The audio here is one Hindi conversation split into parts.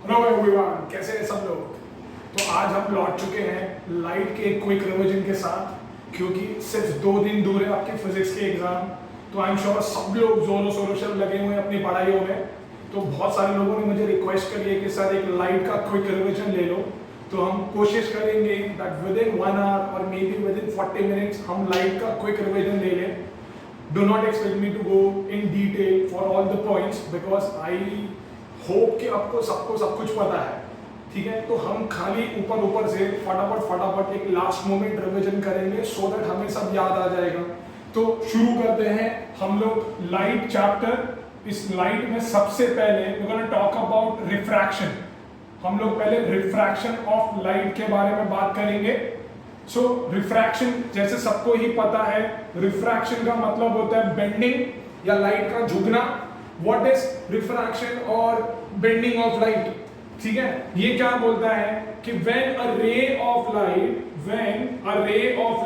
हेलो एवरीवन, कैसे हैं सब लोग। तो आज हम लौट चुके हैं लाइट के एक क्विक रिवीजन के साथ, क्योंकि सिर्फ 2 दिन दूर है आपके फिजिक्स के एग्जाम। तो आई एम श्योर सब लोग जोरों शोरों से लगे हुए हैं अपनी पढ़ाइयों में। तो बहुत सारे लोगों ने मुझे रिक्वेस्ट करी है कि सर एक लाइट का क्विक रिवीजन ले लो। तो हम कोशिश करेंगे दैट विद इन 1 आवर और may be within 40 minutes हम लाइट का क्विक रिवीजन ले लें। Do not expect me to go in detail for all the points because I hope कि आपको सबको सब कुछ पता है, ठीक है। तो हम खाली ऊपर से फटाफट एक लास्ट मोमेंट रिवीजन करेंगे सो दैट हमें सब याद आ जाएगा। तो शुरू करते हैं हम लोग लाइट चैप्टर। इस लाइट में सबसे पहले we gonna talk about refraction. हम लोग पहले रिफ्रैक्शन ऑफ लाइट के बारे में बात करेंगे। सो रिफ्रैक्शन जैसे सबको ही पता है, रिफ्रैक्शन का मतलब होता है बेंडिंग या लाइट का झुकना। व्हाट इज रिफ्रैक्शन और बेंडिंग ऑफ लाइट, ठीक है। ये क्या बोलता है कि व्हेन अ रे of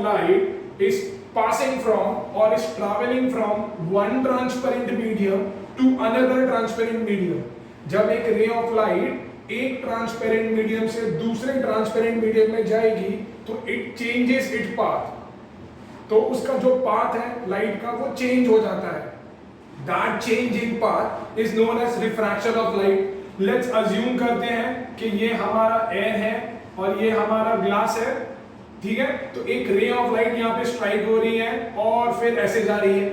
light is passing from or is traveling from one transparent medium to another transparent medium, जब एक रे ऑफ लाइट एक ट्रांसपेरेंट मीडियम से दूसरे ट्रांसपेरेंट मीडियम में जाएगी तो इट चेंजेस इट्स पाथ। तो उसका जो पाथ है लाइट का वो चेंज हो जाता है। That change in path is known as refraction of light. Let's assume करते हैं कि ये हमारा एयर है और ये हमारा ग्लास है, ठीक है। तो एक रे ऑफ लाइट यहाँ पे स्ट्राइक हो रही है और फिर ऐसे जा रही है।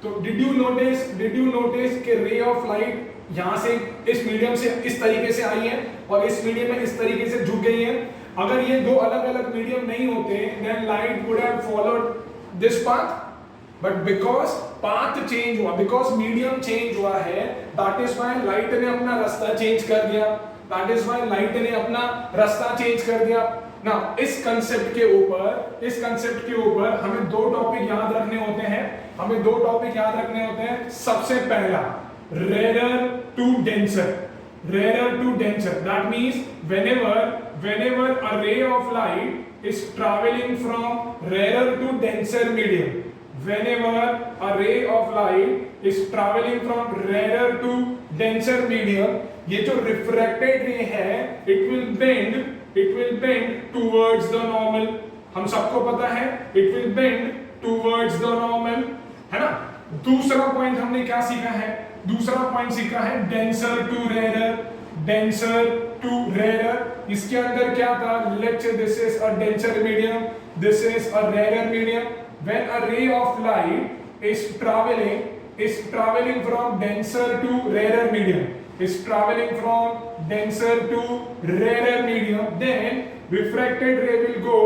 तो डिड यू नोटिस कि रे ऑफ लाइट यहाँ से इस मीडियम से इस तरीके से आई है और इस मीडियम में इस तरीके से झुक गई है। अगर ये दो अलग अलग मीडियम नहीं होते then light would have followed this path, but because path change हुआ, because medium change हुआ है, that is why light ने अपना रास्ता चेंज कर दिया। that is why light ने अपना रास्ता चेंज कर दिया। ना इस कंसेप्ट के ऊपर हमें दो टॉपिक याद रखने होते हैं। सबसे पहला rarer to denser। that means whenever a ray of light is traveling from rarer to denser medium, whenever a ray of light is traveling from rarer to denser medium, ये जो refracted ray है it will bend towards the normal। हम सबको पता है it will bend towards the normal, है ना। दूसरा पॉइंट हमने क्या सीखा है? denser to rarer। इसके अंदर क्या था? let's say this is a denser medium, this is a rarer medium। when a ray of light is traveling from denser to rarer medium, then refracted ray will go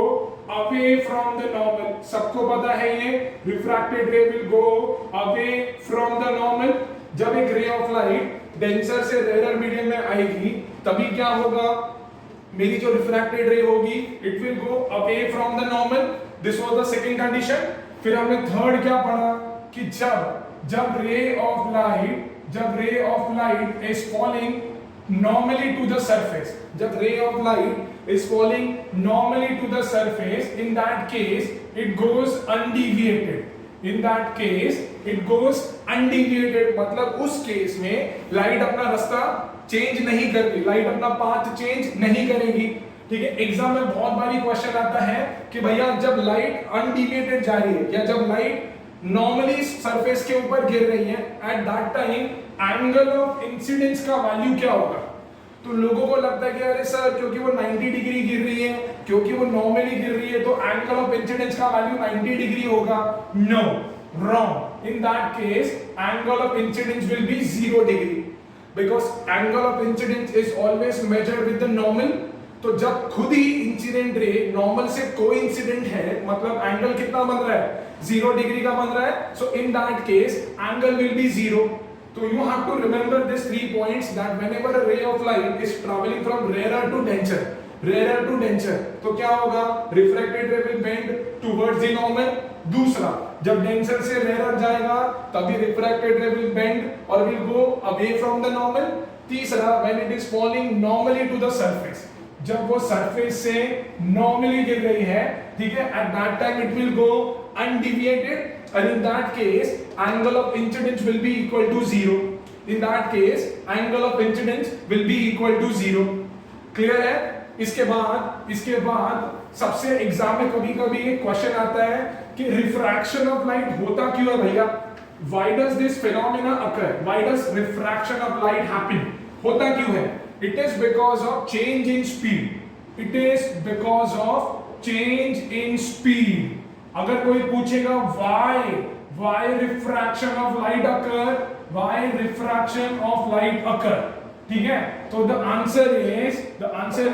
away from the normal। सबको पता है ये refracted ray will go away from the normal। जब एक रे ऑफ लाइट डेंसर से रेयर मीडियम में आएगी तभी क्या होगा? मेरी जो रिफ्रैक्टेड रे होगी it will go away from the normal. This was the second condition. फिर हमने थर्ड क्या पढ़ा कि जब रे of light is falling normally to the surface, जब ray of light is falling normally to the surface, in that case it goes undeviated। मतलब उस केस में लाइट अपना रास्ता चेंज नहीं करती, लाइट अपना पाथ चेंज नहीं करेगी, ठीक है। एग्जाम में बहुत बारी क्वेश्चन आता है कि भैया जब लाइट अनडिविएटेड जा रही है या जब लाइट नॉर्मली सरफेस के ऊपर गिर रही है, at that time angle of incidence का वैल्यू क्या होगा? तो लोगों को लगता है कि अरे सर क्योंकि वो 90 डिग्री गिर रही है, क्योंकि वो नॉर्मली गिर रही है तो एंगल ऑफ इंसिडेंस का वैल्यू 90 डिग्री होगा। No, wrong. In that case angle of incidence will be 0 degree because angle of incidence is always measured with the normal. तो जब खुद ही इंसिडेंट रे नॉर्मल से कोइंसिडेंट है, मतलब एंगल कितना बन रहा है? 0 डिग्री का बन रहा है। So in that case angle will be 0। So you have to remember these 3 points that whenever a ray of light is traveling from rarer to denser, तो क्या होगा? Refracted ray will bend towards the normal। दूसरा, जब denser से rarer जाएगा तभी refracted ray will bend और will go away from the normal। तीसरा, when it is falling normally to the surface, जब वो surface से normally गिर रही है, ठीक है, at that time it will go undeviated and in that case angle of incidence will be equal to 0। In that case angle of incidence will be equal to 0। Clear है? इसके बाद सबसे एग्जाम में कभी कभी एक क्वेश्चन आता है कि रिफ्रैक्शन ऑफ लाइट होता क्यों है भैया? Why does this phenomena occur? Why does refraction of light happen? होता क्यों है? It is because of change in speed. It is because of change in speed. अगर कोई पूछेगा why refraction of light occur, why refraction of light occur, ठीक है, तो the answer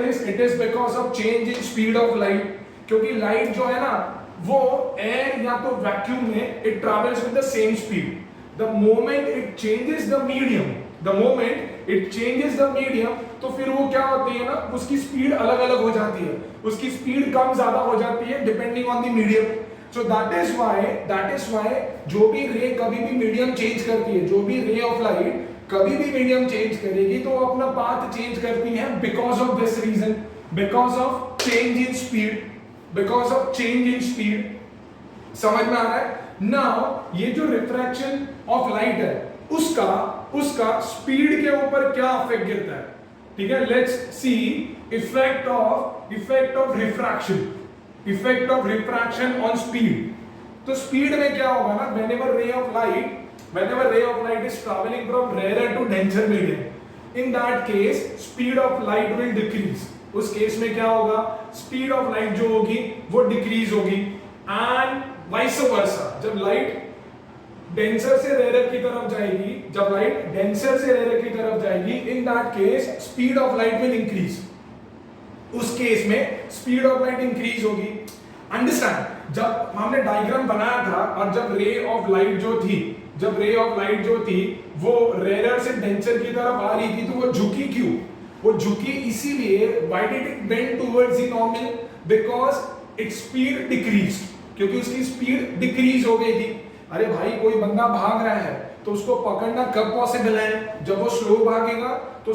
is it is because of change in speed of light. क्योंकि लाइट जो है ना वो एयर या तो वैक्यूम में it travels with the same speed. The moment it changes the medium, तो फिर वो क्या होती है ना, उसकी स्पीड अलग अलग हो जाती है, उसकी स्पीड कम ज्यादा हो जाती है depending on the medium. So that is why जो भी रे कभी भी मीडियम चेंज करती है, जो भी रे ऑफ लाइट कभी भी मीडियम चेंज करेगी तो वो अपना पाथ चेंज करती है because of this reason, because of change in speed. समझ में आ रहा है? नाउ ये जो रिफ्रैक्शन ऑफ लाइट है उसका स्पीड के ऊपर क्या इफेक्ट गिरता है, ठीक है? Let's C effect of refraction on speed. तो स्पीड में क्या होगा ना, whenever ray of light is traveling from rarer to denser medium, in that case speed of light will decrease। उस केस में क्या होगा, स्पीड ऑफ लाइट जो होगी वो डिक्रीज होगी। एंड वाइस वर्सा, जब लाइट डेंसर से रेयर की तरफ जाएगी, इन that case speed of light will increase. उस केस में स्पीड ऑफ लाइट इंक्रीज होगी। अंडरस्टैंड? जब हमने डायग्राम बनाया था और जब रे ऑफ लाइट जो थी वो रेयर से डेंसर की तरफ आ रही थी, तो वो झुकी क्यों? वो झुकी इसीलिए, why did it bend towards the normal? Because its speed decreased, क्योंकि उसकी स्पीड डिक्रीज हो गई थी। अरे भाई, कोई बंदा भाग रहा है तो उसको पकड़ना कब पॉसिबल है? जब वो स्लो भागेगा। तो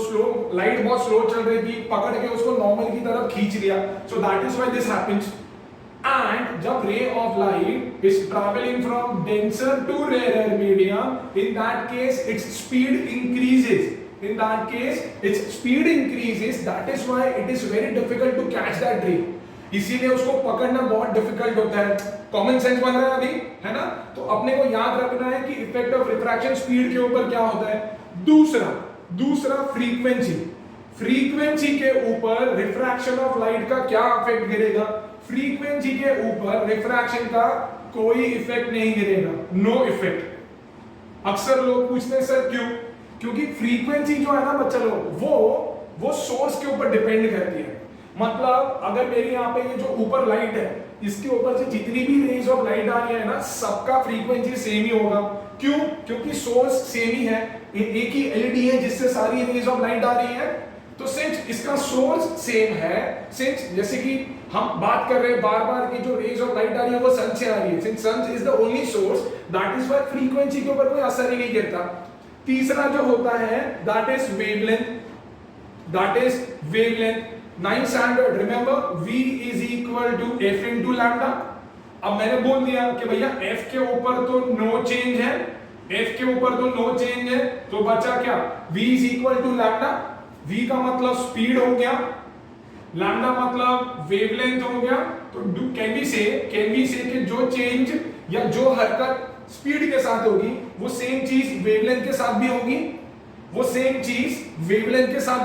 लाइट बहुत स्लो चल रही थी, पकड़ के उसको नॉर्मल की तरफ खींच लिया। सो that is why this happens. And जब ray of light is traveling from denser to rarer medium, in that case its speed increases. That is why it is very difficult to catch that ray. इसीलिए उसको पकड़ना बहुत डिफिकल्ट होता है। कॉमन सेंस बन रहा है अभी, है ना? तो अपने को याद रखना है कि इफेक्ट ऑफ रिफ्रैक्शन स्पीड के ऊपर क्या होता है। दूसरा फ्रीक्वेंसी के ऊपर रिफ्रैक्शन ऑफ लाइट का क्या इफेक्ट गिरेगा? फ्रीक्वेंसी के ऊपर रिफ्रैक्शन का कोई इफेक्ट नहीं गिरेगा, नो इफेक्ट। अक्सर लोग पूछते हैं सर क्यों? क्योंकि फ्रीक्वेंसी जो है ना बच्चा लोग, वो सोर्स के ऊपर डिपेंड करती है। मतलब अगर मेरे यहाँ पे ये जो ऊपर लाइट है, इसके ऊपर से जितनी भी रेज ऑफ लाइट आ रही है ना, सबका फ्रीक्वेंसी सेम ही होगा। क्यों? क्योंकि सोर्स सेम ही है, एक ही एलईडी है जिससे सारी रेज ऑफ लाइट आ रही है। तो सिंस इसका सोर्स सेम है, सिंस जैसे कि हम बात कर रहे हैं बार की जो रेज ऑफ लाइट आ रही है वो सन से आ रही है, since sun is the only source, that is why frequency के ऊपर कोई असर ही नहीं गिरता। तीसरा जो होता है that is wavelength. 9 standard, remember v is equal to f into lambda। अब मैंने बोल दिया कि भैया f के ऊपर तो नो चेंज है, तो बचा क्या? v is equal to lambda। v का मतलब स्पीड हो गया, लैम्डा मतलब वेवलेंथ हो गया। तो कैन वी से कि जो चेंज या जो हरकत स्पीड के साथ होगी वो सेम चीज वेवलेंथ के साथ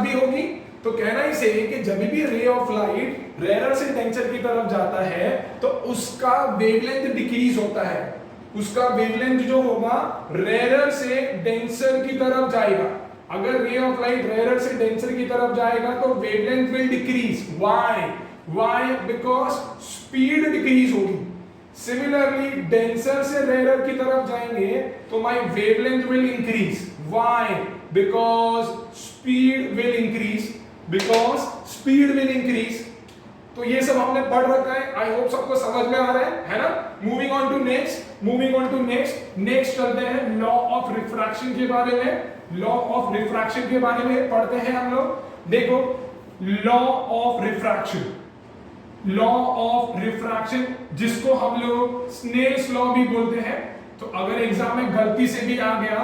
भी होगी। तो कहना ही से कि जब भी रे ऑफ लाइट रेयर से डेंसर की तरफ जाता है तो उसका वेवलेंथ डिक्रीज होता है, उसका वेवलेंथ जो होगा रेयर से डेंसर की तरफ जाएगा। अगर रे ऑफ लाइट रेयर से डेंसर की तरफ जाएगा तो wavelength will decrease. Why? Because speed decrease होगी। सिमिलरली डेंसर से रेयर की तरफ जाएंगे तो my wavelength will increase. Why? Because speed will increase. तो ये सब हमने पढ़ रखा है, आई होप सबको समझ में आ रहा है ना? मूविंग ऑन टू नेक्स्ट चलते हैं लॉ ऑफ रिफ्रैक्शन के बारे में पढ़ते हैं हम लोग। देखो, लॉ ऑफ रिफ्रैक्शन जिसको हम लोग स्नेल्स लॉ भी बोलते हैं। तो अगर एग्जाम में गलती से भी आ गया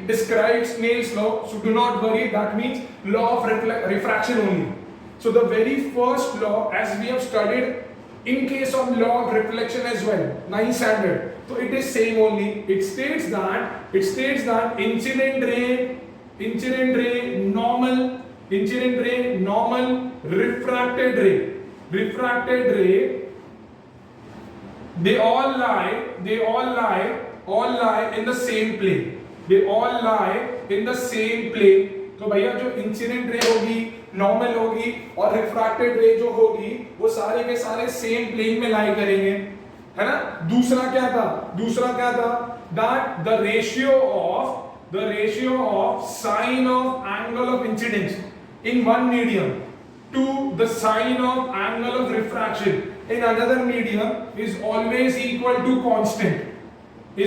describes Snell's law, so do not worry, that means law of refraction only. So the very first law, as we have studied in case of law of reflection as well, 9th standard, so it is same only. It states that incident ray normal, refracted ray, they all lie in the same plane. They all lie in the same plane. तो भैया जो इंसिडेंट रे होगी, नॉर्मल होगी और रिफ्रैक्टेड रे जो होगी, वो सारे के सारे सेम प्लेन में लाई करेंगे, है ना? दूसरा क्या था? That the ratio of sine of angle of incidence in one medium to the sine of angle of refraction in another medium is always equal to constant. The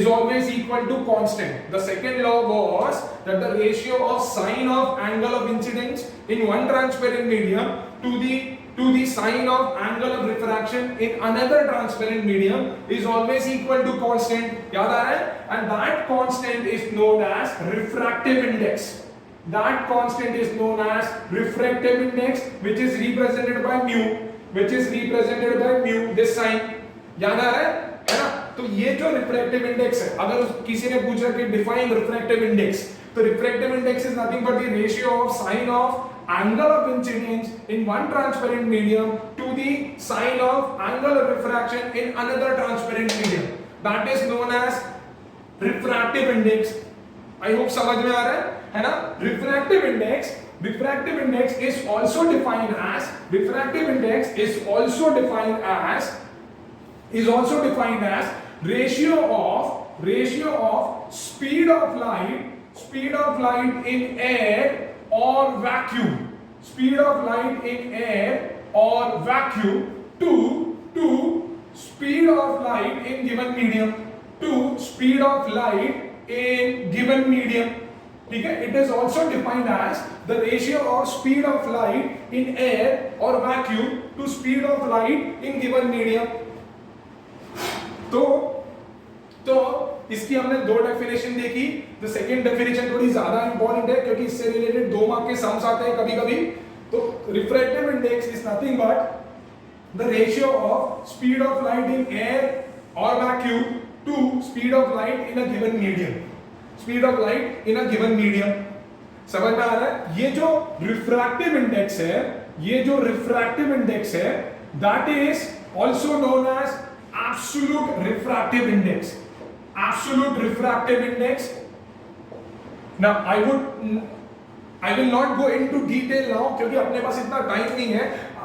second law was that the ratio of sine of angle of incidence in one transparent medium to the sine of angle of refraction in another transparent medium is always equal to constant. याद आ रहा है? And that constant is known as refractive index. That constant is known as refractive index, which is represented by mu, this sign. याद आ रहा है ना? तो ये जो रिफ्रैक्टिव इंडेक्स है, अगर किसी ने पूछा कि डिफाइन रिफ्रैक्टिव इंडेक्स, तो refractive index is nothing but the ratio of sine of angle of incidence in one transparent medium to the sine of angle of refraction in another transparent medium. That is known as refractive index. I hope समझ में आ रहा है ना? Refractive index is also defined as ratio of speed of light in air or vacuum, to speed of light in given medium, ठीक है? It is also defined as the ratio of speed of light in air or vacuum to speed of light in given medium. तो इसकी हमने दो डेफिनेशन देखी. तो सेकंड डेफिनेशन थोड़ी ज्यादा इंपॉर्टेंट है क्योंकि इससे रिलेटेड 2 मार्क के सम्स आते हैं कभी-कभी. तो refractive index is nothing but the ratio of speed of light in air और vacuum to speed of light in a given medium. समझ में आ रहा है? ये जो रिफ्रैक्टिव इंडेक्स है that is also known as absolute refractive index. Now I will not go into detail now क्योंकि अपने पास इतना टाइम नहीं है.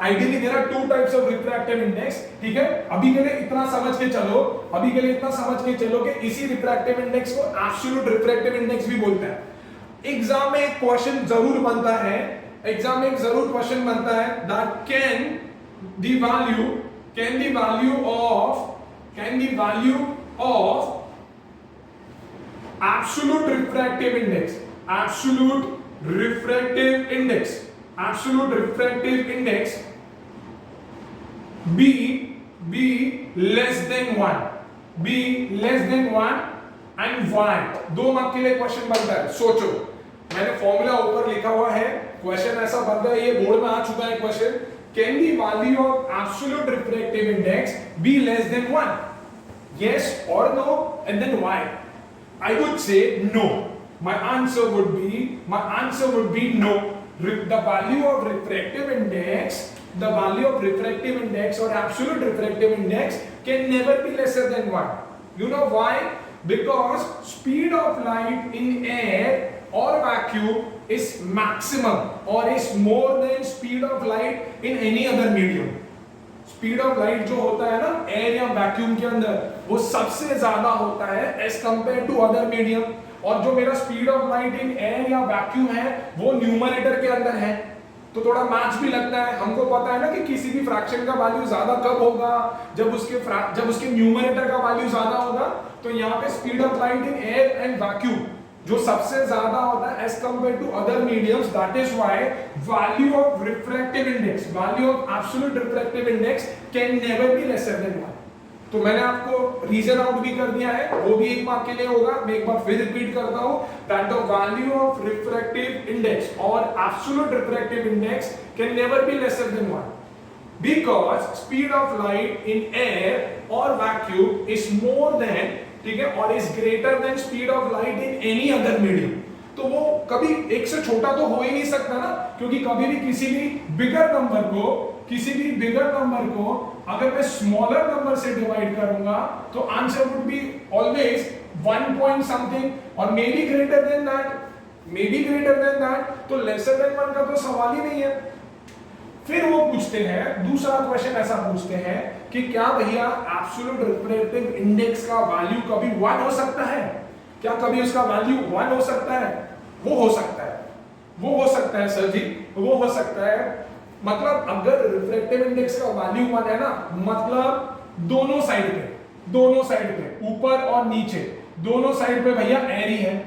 Ideally there are 2 types of refractive index. ठीक है? अभी के लिए इतना समझ के चलो कि इसी refractive index को absolute refractive index भी बोलते हैं. एग्जाम में एक क्वेश्चन जरूर बनता है that can the value of absolute refractive index be less than 1 and why. 2 mark के लिए क्वेश्चन बनता है. सोचो, मैंने फॉर्मूला ऊपर लिखा हुआ है, क्वेश्चन ऐसा बनता है, ये बोर्ड में आ चुका है question. Can the value of absolute refractive index be less than 1? Yes or no, and then why? I would say no. My answer would be no. The value of refractive index or absolute refractive index can never be lesser than 1. You know why? Because speed of light in air or vacuum is maximum or is more than speed of light in any other medium. Speed of light जो होता है ना एयर या वैक्यूम के अंदर, वो सबसे ज्यादा होता है as compared to other medium. और जो मेरा speed of light in air या वैक्यूम है वो न्यूमरेटर के अंदर है, तो थोड़ा मैच भी लगता है. हमको पता है ना कि किसी भी फ्रैक्शन का वैल्यू ज्यादा कब होगा, जब उसके न्यूमरेटर का वैल्यू ज्यादा होगा. तो यहाँ पे speed of light in air and vacuum जो सबसे ज्यादा होता है as compared to other mediums. That is why value of refractive index, value of absolute refractive index can never be lesser than 1. तो मैंने आपको रीजन आउट भी कर दिया है, वो भी एक मार्क के लिए होगा। मैं एक बार फिर रिपीट करता हूं, that the value of refractive index और absolute refractive index can never be lesser than 1 because speed of light in air or vacuum is more than, ठीक है, और is greater than speed of light in any other medium। तो वो कभी एक से छोटा तो हो ही नहीं सकता ना, क्योंकि कभी भी किसी भी बिगर नंबर को अगर मैं स्मॉलर नंबर से डिवाइड करूंगा तो answer would be always 1 point something और मे बी ग्रेटर देन दैट, तो लेसर देन 1 का तो सवाल ही नहीं है। फिर वो पूछते हैं, दूसरा क्वेश्चन ऐसा पूछते हैं कि क्या भैया एब्सोल्यूट रिफ्रैक्टिव इंडेक्स का वैल्यू कभी 1 हो सकता है? क्या कभी उसका वैल्यू 1 हो सकता है? वो हो सकता है सर जी, वो हो सकता है। मतलब अगर रिफ्रैक्टिव इंडेक्स का वैल्यू 1 है ना, मतलब दोनों साइड पे ऊपर और नीचे दोनों साइड पे भैया एयर ही है,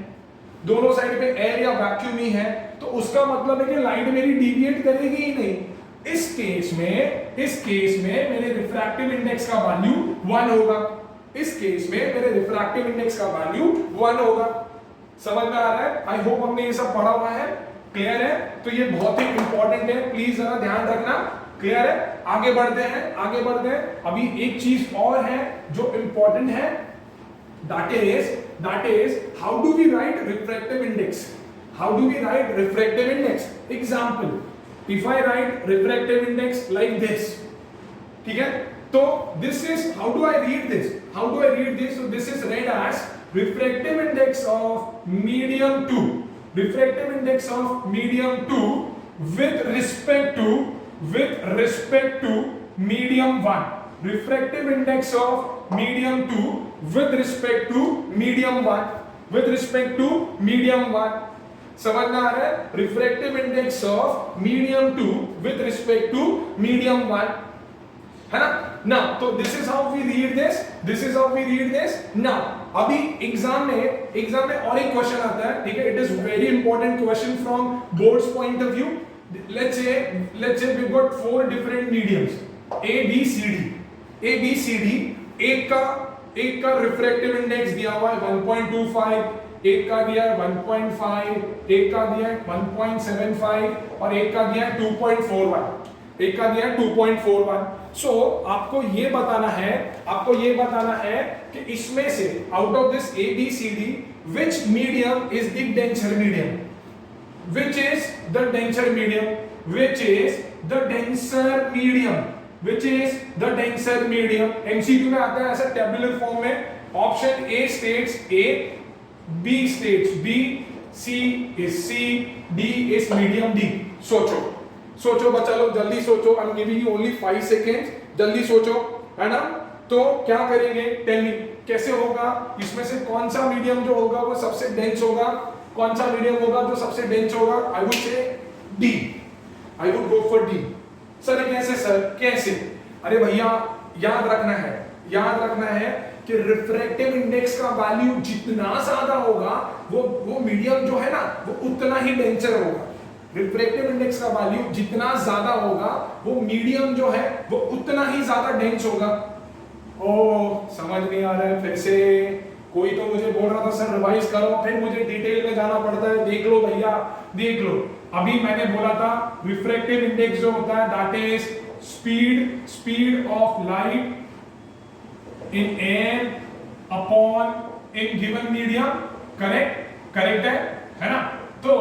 दोनों साइड पे एयर या वैक्यूम ही है, तो उसका मतलब है कि लाइट मेरी डिविएट करेगी ही नहीं। इस केस में मेरे रिफ्रैक्टिव इंडेक्स का वैल्यू 1 होगा। समझ में आ रहा है? आई होप हमने ये सब पढ़ा हुआ है, क्लियर है? तो ये बहुत ही इंपॉर्टेंट है, प्लीज जरा ध्यान रखना, क्लियर है? आगे बढ़ते हैं। अभी एक चीज और है जो इंपॉर्टेंट है, that is how do we write refractive index? Example, if I write refractive index like this, ठीक है, तो this is, how do I read this? So this is read as refractive index of medium 2 with respect to medium 1, refractive index of medium 2 with respect to medium 1, समझ में आ रहा है? Refractive index of medium 2 with respect to medium 1, है ना? नाउ तो this is how we read this. Now अभी एग्जाम में और एक क्वेश्चन आता है, ठीक है? It is very important question from boards point of view. Let's say we got 4 different mediums A B C D. एक का रिफ्रैक्टिव इंडेक्स दिया हुआ है 1.25, एक का दिया है 1.5, एक का दिया है 1.75 और एक का दिया है 2.41। सो आपको ये बताना है कि इसमें से out of this A B C D which medium is the denser medium, which is the denser medium। MCQ में आता है ऐसा टेबुलर फॉर्म में। Option A states A, B states B, C is C, D is medium D. सोचो बच्चा लोग, जल्दी सोचो। I am giving you only 5 seconds, जल्दी सोचो, है ना? तो क्या करेंगे, टेल मी कैसे होगा? इसमें से कौन सा मीडियम जो होगा वो सबसे डेंस होगा? कौन सा मीडियम होगा जो सबसे डेंस होगा? I would say D, I would go for D. Sir कैसे? अरे भैया याद रखना है कि रिफ्रैक्टिव इंडेक्स का वैल्यू जितना ज्यादा होगा वो मीडियम जो है ना वो उतना ही डेंसर होगा। रिफ्रैक्टिव इंडेक्स का वैल्यू जितना ज्यादा होगा वो मीडियम जो है वो उतना ही ज्यादा डेंस होगा। ओ समझ नहीं आ रहा है? फिर से कोई तो मुझे बोल रहा था सर रिवाइज करो, फिर मुझे डिटेल में जाना पड़ता है। देख लो भैया, देख लो। अभी मैंने बोला था रिफ्रैक्टिव इंडेक्स जो होता है that is speed of light in air upon in given medium. Correct है ना? तो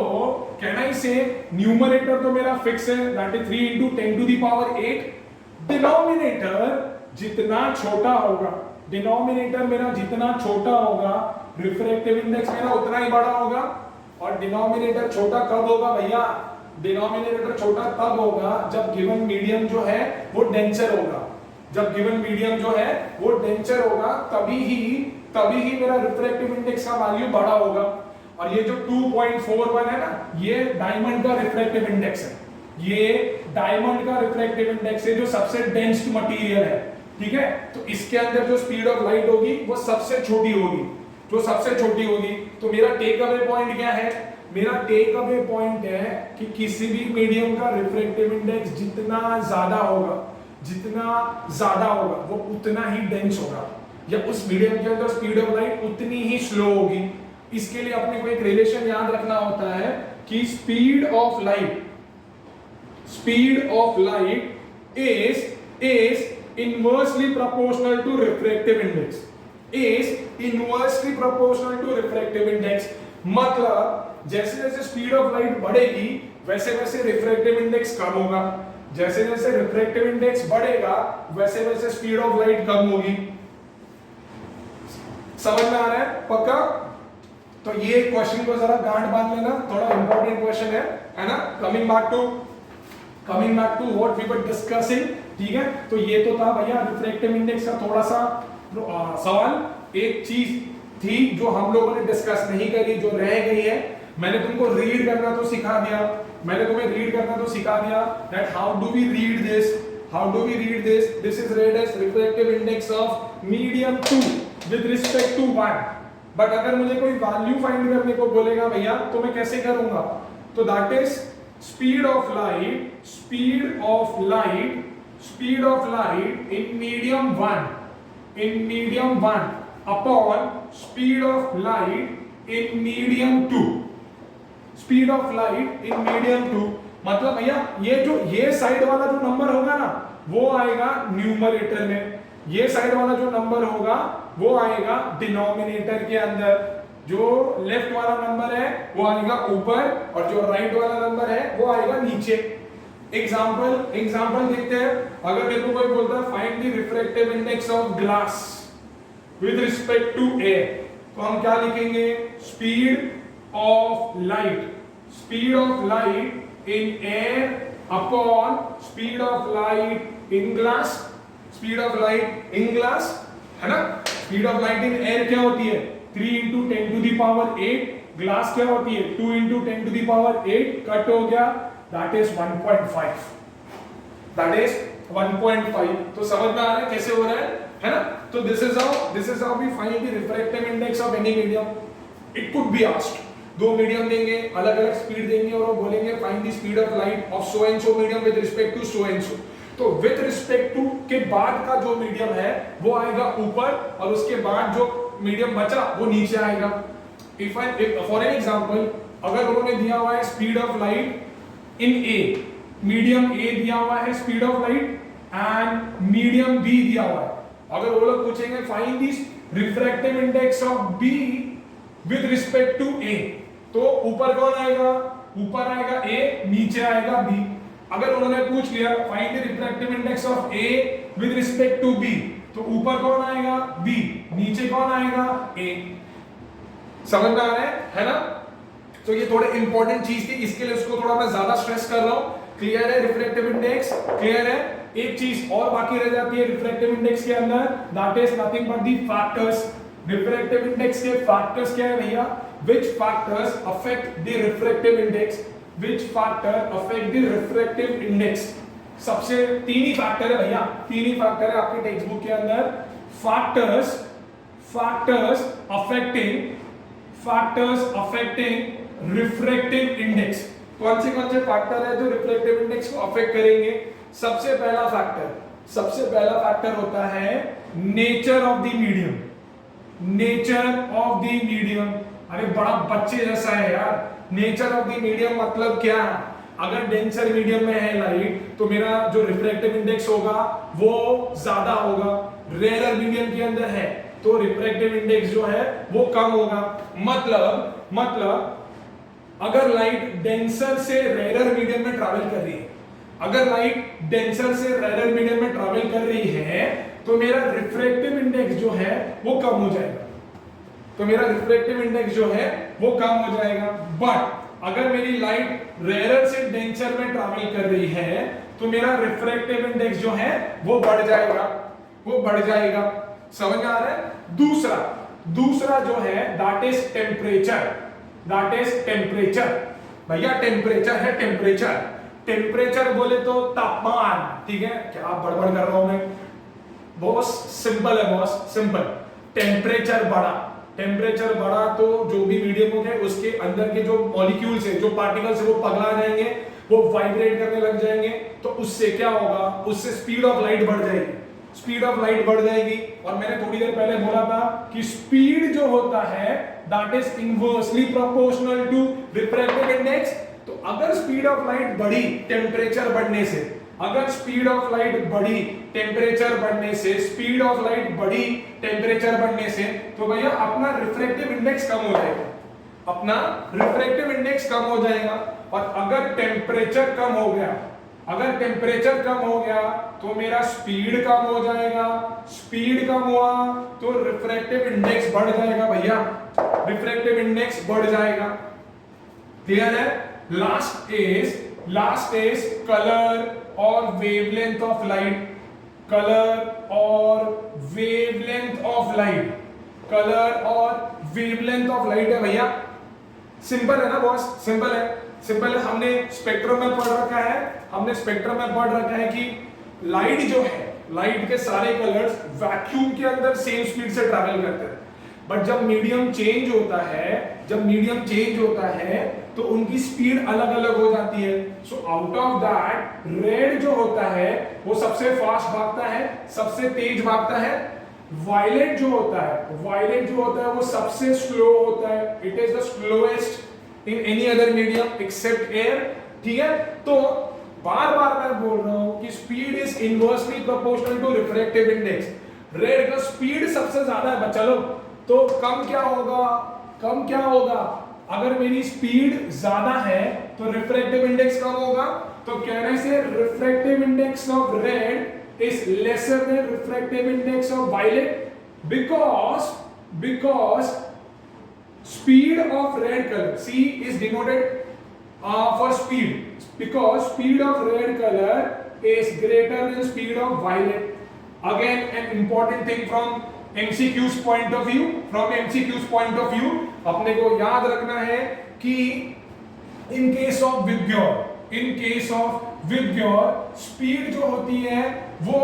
कैन आई से न्यूमरेटर तो मेरा फिक्स है, that is 3 into 10 to the power 8। Denominator जितना छोटा होगा, डिनोमिनेटर मेरा जितना छोटा होगा, रिफ्रैक्टिव इंडेक्स मेरा उतना ही बड़ा होगा। और डिनोमिनेटर छोटा कब होगा भैया? डिनोमिनेटर छोटा तब होगा जब गिवन मीडियम जो है वो डेंसर होगा। जब गिवन मीडियम जो है वो डेंसर होगा तभी ही मेरा रिफ्रैक्टिव इंडेक्स का वैल्यू बड़ा होगा। और ये जो 2.41 है ना, ये डायमंड का रिफ्रैक्टिव इंडेक्स है। ये डायमंड का रिफ्रैक्टिव इंडेक्स है जो सबसे डेंस मटेरियल है, ठीक है? तो इसके अंदर जो स्पीड ऑफ लाइट होगी वो सबसे छोटी होगी, तो मेरा टेक अवे पॉइंट क्या है? मेरा टेक अवे पॉइंट है कि किसी भी मीडियम का रिफ्रैक्टिव इंडेक्स जितना ज्यादा होगा जितना ज्यादा होगा वो उतना ही डेंस होगा, या उस मीडियम के अंदर स्पीड ऑफ लाइट उतनी ही स्लो होगी। इसके लिए अपने को एक रिलेशन याद रखना होता है कि speed of light is inversely proportional to refractive index, मतलब जैसे जैसे स्पीड ऑफ लाइट बढ़ेगी वैसे वैसे रिफ्रैक्टिव इंडेक्स कम होगा, जैसे जैसे रिफ्रैक्टिव इंडेक्स बढ़ेगा वैसे वैसे स्पीड ऑफ लाइट कम होगी। समझ में आ रहा है पक्का? तो ये क्वेश्चन को जरा गांठ बांध लेना, थोड़ा इंपॉर्टेंट क्वेश्चन है ना। Coming back to what we were discussing, ठीक है। तो ये तो था भैया रिफ्रैक्टिव इंडेक्स का थोड़ा सा सवाल। एक चीज थी जो हम लोगों ने डिस्कस नहीं करी, जो रह गई है, मैंने तुमको रीड करना तो सिखा दिया, that how do we read this, this is read as refractive index of medium 2 with respect to 1। But अगर मुझे कोई वैल्यू फाइंड करने को बोलेगा भैया तो मैं कैसे करूंगा? तो that is speed of light in medium 1 upon speed of light in medium 2, मतलब भैया ये साइड वाला जो नंबर होगा ना वो आएगा न्यूमरेटर में, ये साइड वाला जो नंबर होगा वो आएगा डिनोमिनेटर के अंदर, जो लेफ्ट वाला नंबर है वो आएगा ऊपर और जो राइट वाला नंबर है वो आएगा नीचे। एग्जांपल देखते हैं। अगर मेरे को कोई बोलता है find the refractive index of glass with respect to air, तो हम क्या लिखेंगे? Speed of light in air upon speed of light in glass, है ना। Speed of light in air क्या होती है? 3 into 10 to the power 8, glass क्या होती है? 2 into 10 to the power 8, cut हो गया, that is 1.5, तो समझ में आ रहा है कैसे हो रहा है ना। तो this is how we find the refractive index of any medium. It could be asked, दो मीडियम देंगे, अलग अलग स्पीड देंगे और वो बोलेंगे find the speed of light of so and so medium with respect to so and so. तो विद रिस्पेक्ट टू के बाद का जो मीडियम है वो आएगा ऊपर और उसके बाद जो मीडियम बचा वो नीचे आएगा। फॉर एन एग्जांपल, अगर उन्होंने दिया हुआ है speed of light in A, medium A दिया हुआ है speed of light and medium B दिया हुआ है, अगर वो लोग पूछेंगे find this refractive index of B with respect to A, तो ऊपर कौन आएगा? ऊपर आएगा ए, नीचे आएगा बी। अगर उन्होंने पूछ लिया find the refractive index of A with respect to B, तो ऊपर कौन आएगा? बी, नीचे कौन आएगा? ए। समझ में आ रहा है ना। तो ये थोड़े इंपॉर्टेंट चीज थी, इसके लिए उसको थोड़ा मैं ज्यादा स्ट्रेस कर रहा हूं। क्लियर है? रिफ्रैक्टिव इंडेक्स क्लियर है। एक चीज और बाकी रह जाती है रिफ्रैक्टिव इंडेक्स के अंदर, that is nothing but the factors. Refractive index के फैक्टर्स क्या है भैया? Which factors affect the refractive index, which factor affect the refractive index. सबसे तीन ही फैक्टर है भैया, तीन ही फैक्टर है आपके टेक्स्ट बुक के अंदर। Factors affecting refractive index. कौन से फैक्टर है जो रिफ्रैक्टिव इंडेक्स को अफेक्ट करेंगे? सबसे पहला फैक्टर होता है नेचर ऑफ द मीडियम। अरे बड़ा बच्चे जैसा है यार। नेचर ऑफ द मीडियम मतलब क्या? अगर डेंसर मीडियम में है लाइट तो मेरा जो रिफ्रैक्टिव इंडेक्स होगा वो ज्यादा होगा, रेयर मीडियम के अंदर है तो रिफ्रैक्टिव इंडेक्स जो है वो कम होगा। मतलब अगर लाइट डेंसर से रेयर मीडियम में ट्रैवल कर रही है, तो मेरा रिफ्रैक्टिव इंडेक्स जो है वो कम हो जाएगा। बट अगर मेरी लाइट रेयर से डेंसर में ट्रैवल कर रही है तो मेरा रिफ्रैक्टिव इंडेक्स जो है वो बढ़ जाएगा। समझ में आ रहा है? दूसरा जो है दैट इज टेम्परेचर। भैया टेम्परेचर बोले तो तापमान, ठीक है? क्या बड़बड़ कर रहा हूं मैं? बॉस सिंपल है। टेम्परेचर बढ़ा तो जो भी मीडियम हो गए उसके अंदर के जो मॉलिक्यूल्स है, जो पार्टिकल्स है वो पगला जाएंगे, वो वाइब्रेट करने लग जाएंगे, तो उससे क्या होगा, उससे स्पीड ऑफ लाइट बढ़ जाएगी, स्पीड ऑफ लाइट बढ़ जाएगी। और मैंने थोड़ी देर पहले बोला था कि स्पीड जो होता है that is inversely proportional to refractive index. तो अगर स्पीड ऑफ लाइट बढ़ी टेम्परेचर बढ़ने से, अगर स्पीड ऑफ लाइट बढ़ी टेम्परेचर बढ़ने से, स्पीड ऑफ लाइट बढ़ी टेम्परेचर बढ़ने से, तो भैया अपना रिफ्रैक्टिव इंडेक्स कम हो जाएगा, अपना रिफ्रैक्टिव इंडेक्स कम हो जाएगा। और अगर टेम्परेचर कम हो गया, अगर टेम्परेचर कम हो गया तो मेरा स्पीड कम हो जाएगा, स्पीड कम हुआ तो रिफ्रैक्टिव इंडेक्स बढ़ जाएगा भैया, रिफ्रैक्टिव इंडेक्स बढ़ जाएगा। क्लियर है? लास्ट इज कलर और वेवलेंथ ऑफ लाइट, कलर और वेवलेंथ ऑफ लाइट, कलर और वेवलेंथ ऑफ लाइट है भैया। सिंपल है ना बॉस, सिंपल है, सिंपल है। हमने स्पेक्ट्रम में पढ़ रखा है, हमने स्पेक्ट्रम में पढ़ रखा है कि लाइट जो है, लाइट के सारे कलर्स वैक्यूम के अंदर सेम स्पीड से ट्रैवल करते हैं। बट जब मीडियम चेंज होता है, जब मीडियम चेंज होता है तो उनकी स्पीड अलग अलग हो जाती है। So out of that red जो होता है वो सबसे फास्ट भागता है, सबसे तेज भागता है। वायलेट जो होता है, वायलेट जो होता है वो सबसे स्लो होता है, it is the slowest in any other medium except air. ठीक है, तो बार बार मैं बोल रहा हूं कि speed is inversely proportional to refractive index. Red का स्पीड सबसे ज्यादा है बच्चा लोग, तो कम क्या होगा, कम क्या होगा, अगर मेरी स्पीड ज्यादा है तो रिफ्रैक्टिव इंडेक्स कम होगा। तो कहने से refractive index of red is lesser than refractive index of violet because speed of red color, C is denoted for speed, because speed of red color is greater than speed of violet. Again an important thing from MCQ's point of view, from MCQ's point of view अपने को याद रखना है कि in case of Vidyur, in case of Vidyur speed जो होती है वो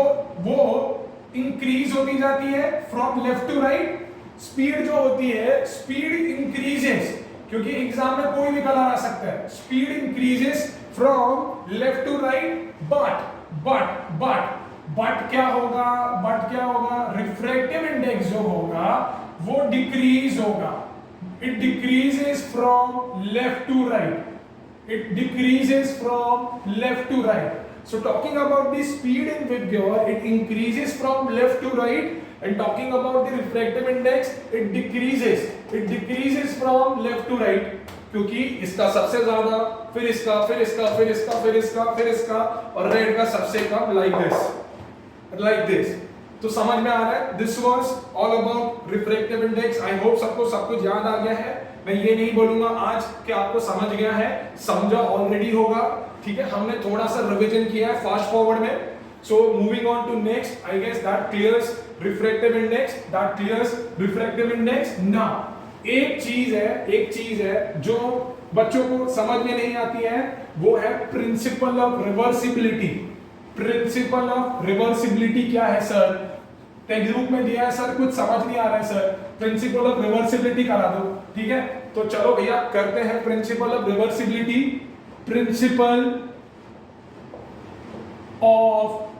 इंक्रीज होती जाती है from left to right. Speed जो होती है, स्पीड इंक्रीजेस, क्योंकि एग्जाम में कोई भी कलर आ सकता है। Speed increases from left to right, but क्या होगा, बट क्या होगा, रिफ्रैक्टिव इंडेक्स जो होगा वो डिक्रीज होगा। It decreases from left to right, it decreases from left to right. So talking about the speed in Vidyur, it increases from left to right, and talking about the refractive index, it decreases from left to right, क्योंकि इसका सबसे ज्यादा, फिर इसका, फिर इसका, फिर इसका, फिर इसका, फिर इसका, और रेड का सबसे कम, like this. तो समझ में आ रहा है? This was all about refractive index. I hope सबको सब कुछ याद आ गया है। मैं ये नहीं बोलूंगा आज कि आपको समझ गया है, समझा ऑलरेडी होगा। ठीक है, हमने थोड़ा सा रिवीजन किया है फास्ट फॉरवर्ड में। So moving on to next, I guess that clears refractive index, that clears refractive index. Now एक चीज है जो बच्चों को समझ में नहीं आती है, वो है principal of reversibility. Principal of reversibility क्या है सर? टेक्स्ट बुक में दिया है सर, कुछ समझ नहीं आ रहा है सर, प्रिंसिपल ऑफ रिवर्सिबिलिटी करा दो। ठीक है, तो चलो भैया करते हैं principal of reversibility. Principal of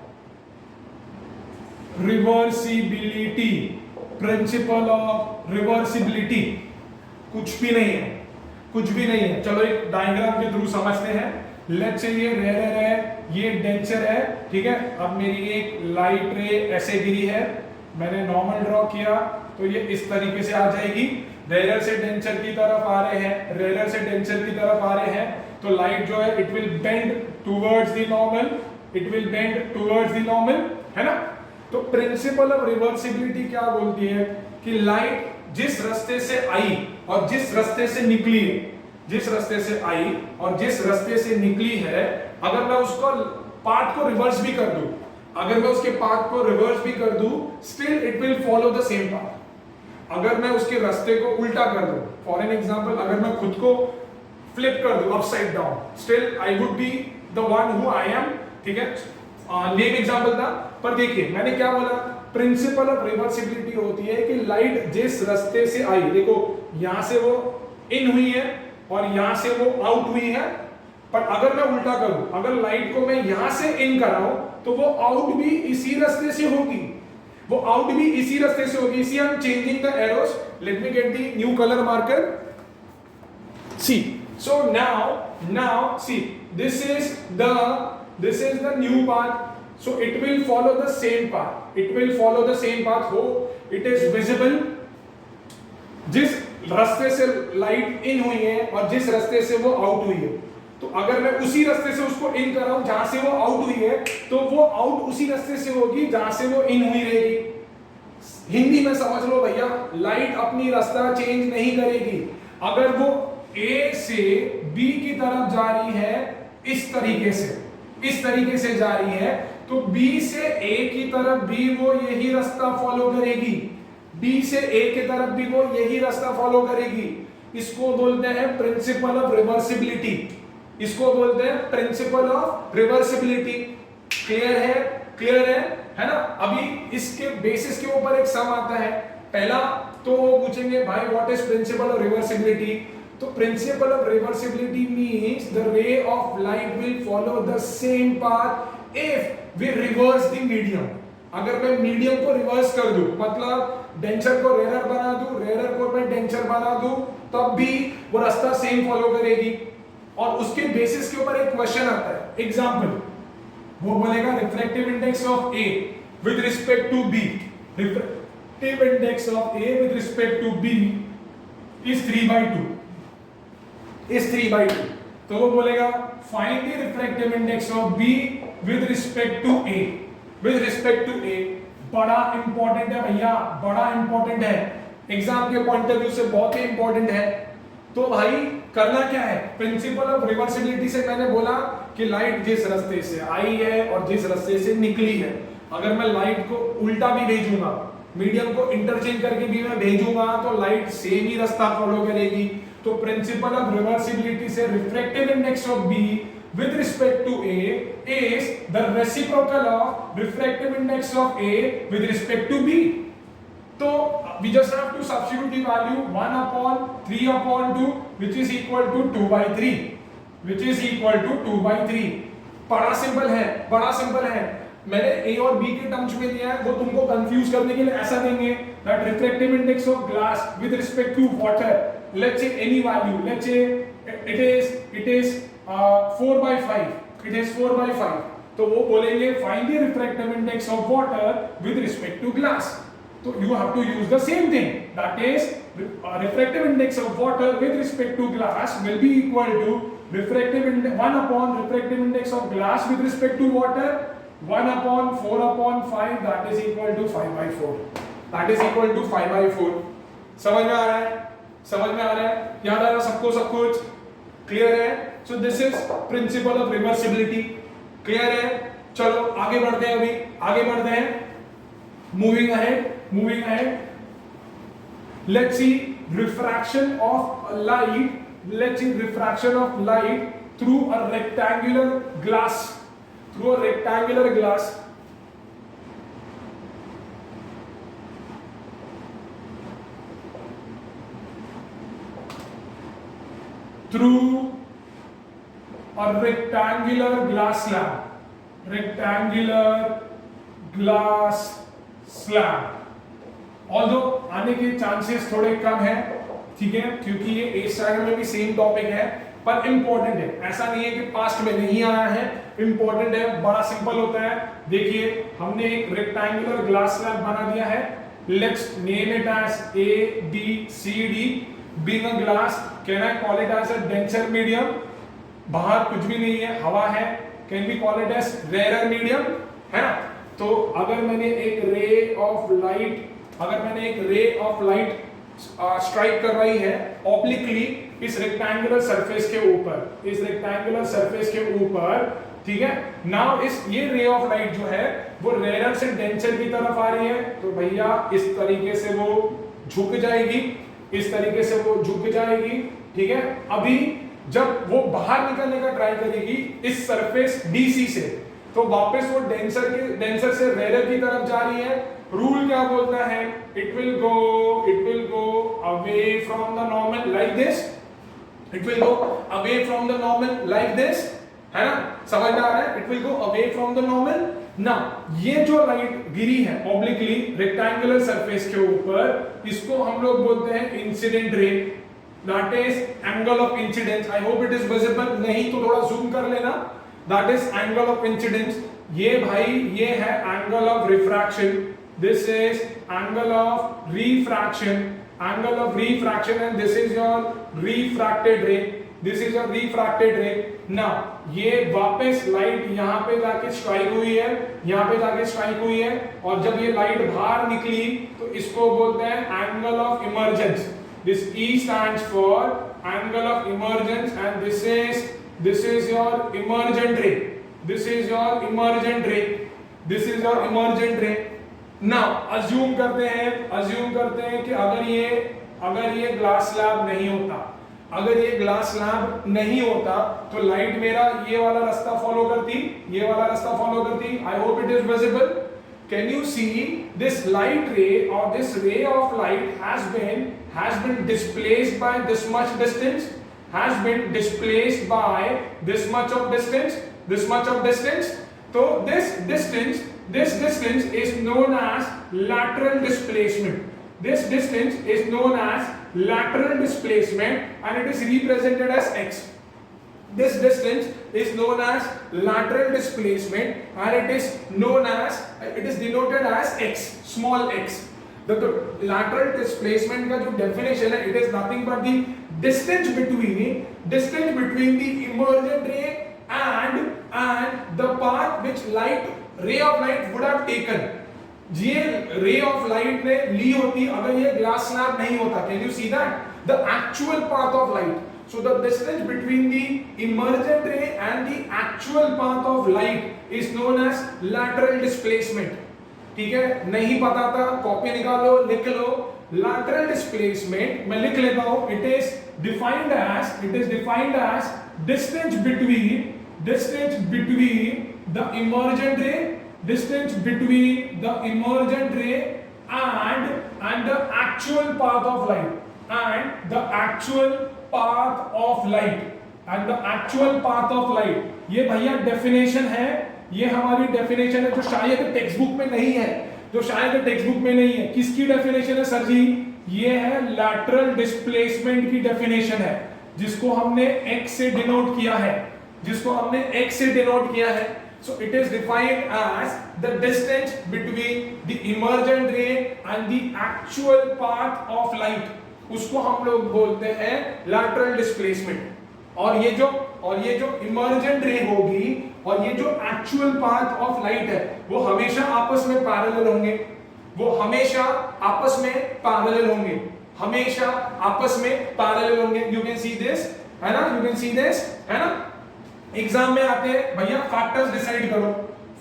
reversibility, principal of reversibility कुछ भी नहीं है, कुछ भी नहीं है। चलो एक डायग्राम के थ्रू समझते हैं। लेट्स से ये रेयर है, ये डेंचर है। ठीक है, अब मेरी एक लाइट रे ऐसे गिरी है, मैंने नॉर्मल ड्रॉ किया तो ये इस तरीके से आ जाएगी। रेयर से डेंचर की तरफ आ रहे हैं, रेयर से डेंचर की तरफ आ रहे हैं, तो लाइट जो है it will bend towards the normal, it will bend towards the normal, है ना। तो प्रिंसिपल ऑफ रिवर्सिबिलिटी क्या बोलती है कि लाइट जिस रास्ते से आई और जिस रास्ते से निकली है, जिस रास्ते से आई और जिस रास्ते से निकली है, अगर मैं उसको पाथ को रिवर्स भी कर दूं, अगर मैं उसके पाथ को रिवर्स भी कर दूं, still it will follow the same path. अगर मैं उसके रास्ते को उल्टा कर दूं, फॉर एन एग्जांपल, अगर मैं खुद को फ्लिप कर दूं upside down, still I would be the one who I am. ठीक है, लेम एग्जांपल था, पर देखिए मैंने क्या बोला, प्रिंसिपल ऑफ रिवर्सिबिलिटी होती है कि लाइट जिस रास्ते से आई, देखो यहां से वो इन हुई है और यहां से वो आउट हुई है, पर अगर मैं उल्टा करूं, अगर लाइट को मैं यहां से इन कराऊं तो वो आउट भी इसी रास्ते से होगी, वो आउट भी इसी रास्ते से होगी। See I am changing the arrows, let me get the new colour marker. See so now see this is the new path, so it will follow the same path, हो it is visible। जिस रास्ते से लाइट इन हुई है और जिस रास्ते से वो आउट हुई है, तो अगर मैं उसी रास्ते से उसको इन कर रहा हूं जहां से वो आउट हुई है, तो वो आउट उसी रास्ते से होगी जहां से वो इन हुई रहेगी। हिंदी में समझ लो भैया, लाइट अपनी रास्ता चेंज नहीं करेगी। अगर वो ए से बी की तरफ जा रही है इस तरीके से जा रही है, तो बी से ए की तरफ भी वो यही रास्ता फॉलो करेगी, बी से ए की तरफ भी वो यही रास्ता फॉलो करेगी। इसको बोलते हैं प्रिंसिपल ऑफ रिवर्सिबिलिटी, इसको बोलते हैं प्रिंसिपल ऑफ रिवर्सिबिलिटी। क्लियर है ना। अभी इसके बेसिस के ऊपर एक सम आता है। पहला तो पूछेंगे भाई what is principle of reversibility, तो principle of reversibility means the ray of light will follow the same path if we reverse the medium. अगर मैं मीडियम को रिवर्स कर दूं, मतलब डेंसर को रेयर बना दूं, रेयर को मैं डेंसर बना दूं, तब भी वो रास्ता सेम फॉलो करेगी। और उसके बेसिस के ऊपर एक क्वेश्चन आता है, एग्जांपल वो बोलेगा refractive index of A with respect to B, refractive index of A with respect to B is 3/2, is 3/2। तो वो बोलेगा find the refractive index of B with respect to A, with respect to A. बड़ा इंपॉर्टेंट है भैया, बड़ा इंपॉर्टेंट है, एग्जाम के पॉइंट ऑफ व्यू से बहुत ही इंपॉर्टेंट है। तो भाई करना क्या है, प्रिंसिपल ऑफ रिवर्सिबिलिटी से मैंने बोला कि लाइट जिस रास्ते से आई है और जिस रास्ते से निकली है, अगर मैं लाइट को उल्टा भी भेजूंगा, मीडियम को इंटरचेंज करके भी मैं भेजूंगा, तो लाइट सेम ही रास्ता फॉलो करेगी। तो प्रिंसिपल ऑफ रिवर्सिबिलिटी से refractive index of B with respect to A is the reciprocal of refractive index of A with respect to B. So we just have to substitute the value 1/3/2 which is equal to 2/3, which is equal to 2/3। बड़ा सिंपल है, बड़ा सिंपल है। मैंने A और B के टर्म्स में दिया है, वो तुमको कंफ्यूज करने के लिए ऐसा देंगे that refractive index of glass with respect to water, let's say any value, let's say it is 4/5, it is 4/5। तो वो बोलेंगे find the refractive index of water with respect to glass। तो you have to use the same thing, that is refractive index of water with respect to glass will be equal to 1/refractive index of glass with respect to water 1/4/5, that is equal to 5/4, that is equal to 5/4। समझ में आ रहा है, समझ में आ रहा है, याद आ रहा सबको, सब कुछ क्लियर है। So this is principle of reversibility, clear है। चलो आगे बढ़ते हैं, अभी आगे बढ़ते हैं, moving ahead. Let's see refraction of light, let's see refraction of light through a rectangular glass, through a rectangular glass. through a rectangular glass slab, rectangular glass slab। Although आने के चांसेस थोड़े कम हैं, ठीक है, क्योंकि ये इस डायग्राम में भी सेम टॉपिक है, पर इंपॉर्टेंट है। ऐसा नहीं है कि पास्ट में नहीं आया है, इंपॉर्टेंट है, बड़ा सिंपल होता है। देखिए हमने एक रेक्टेंगुलर ग्लास स्लैब बना दिया है, let's name it as ABCD। Being a glass, can I call it as a denser medium? बाहर कुछ भी नहीं है, हवा है, can we call it as rarer medium, है ना। तो अगर मैंने एक रे ऑफ लाइट स्ट्राइक कर रही है ऑब्लिकली इस रेक्टेंगुलर सरफेस के ऊपर, ठीक है। नाउ ये रे ऑफ लाइट जो है वो रेयर से डेंसर की तरफ आ रही है, तो भैया इस तरीके से वो झुक जाएगी, इस तरीके से वो झुक जाएगी, ठीक है। अभी जब वो बाहर निकलने का ट्राई करेगी इस सरफेस BC से, तो वापस वो डेंसर से रेयर की तरफ जा रही है। रूल क्या बोलता है, it will go away from the normal like this. It will go away from the normal like this, है ना, समझ में आ रहा है, it will go away from the normal. ना ये जो लाइट गिरी है ऑब्लिकली रेक्टेंगुलर सरफेस के ऊपर, इसको हम लोग बोलते हैं incident ray, that is angle of incidence. I hope it is visible, नहीं तो थोड़ा जूम कर लेना, that is angle of incidence. ये भाई ये है angle of refraction, this is angle of refraction, angle of refraction, and this is your refracted रे, दिस इज योर रिफ्रैक्टेड रे। नाउ ये वापस लाइट यहां पे जाके स्ट्राइक हुई है, यहां पे जाके स्ट्राइक हुई है, और जब ये लाइट बाहर निकली तो इसको बोलते हैं angle of emergence. This E stands for angle of emergence, and this is your emergent ray, this is your emergent ray, this is your emergent ray। now assume करते हैं कि अगर ये ग्लास स्लैब नहीं होता, अगर ये ग्लास स्लैब नहीं होता तो लाइट मेरा ये वाला रास्ता फॉलो करती, ये वाला रास्ता फॉलो करती। I hope it is visible. Can you see this light ray, or this ray of light has been displaced by this much distance, has been displaced by this much of distance, so this distance is known as lateral displacement, this distance is known as lateral displacement, and it is represented as x। This distance is known as lateral displacement, and it is denoted as x, small x। The lateral displacement का जो definition है, it is nothing but the distance between the emergent ray and the path which ray of light would have taken। ये ray of light ने ली होती अगर ये glass slab नहीं होता। Can you see that? The actual path of light, so the distance between the emergent ray and the actual path of light is known as lateral displacement। ठीक है, नहीं पता था, कॉपी निकालो, लिख लो। lateral displacement मैं लिख लेता हूं, it is defined as distance between the emergent ray, distance between the emergent ray and the actual path of light, and the actual path of light। ये भैया डेफिनेशन है, ये हमारी डेफिनेशन है जो शायद टेक्स्ट बुक में नहीं है। किसकी डेफिनेशन है सर जी? ये है लैटरल डिस्प्लेसमेंट की डेफिनेशन है, जिसको हमने x से डिनोट किया है, so it is defined as the distance between the emergent ray and the actual path of light, उसको हम लोग बोलते हैं lateral displacement। और ये जो इमर्जेंट रे होगी और ये जो एक्चुअल पाथ ऑफ लाइट है वो हमेशा आपस में पैरेलल होंगे, यू कैन सी दिस, है ना। एग्जाम में आते हैं भैया, फैक्टर्स डिसाइड करो,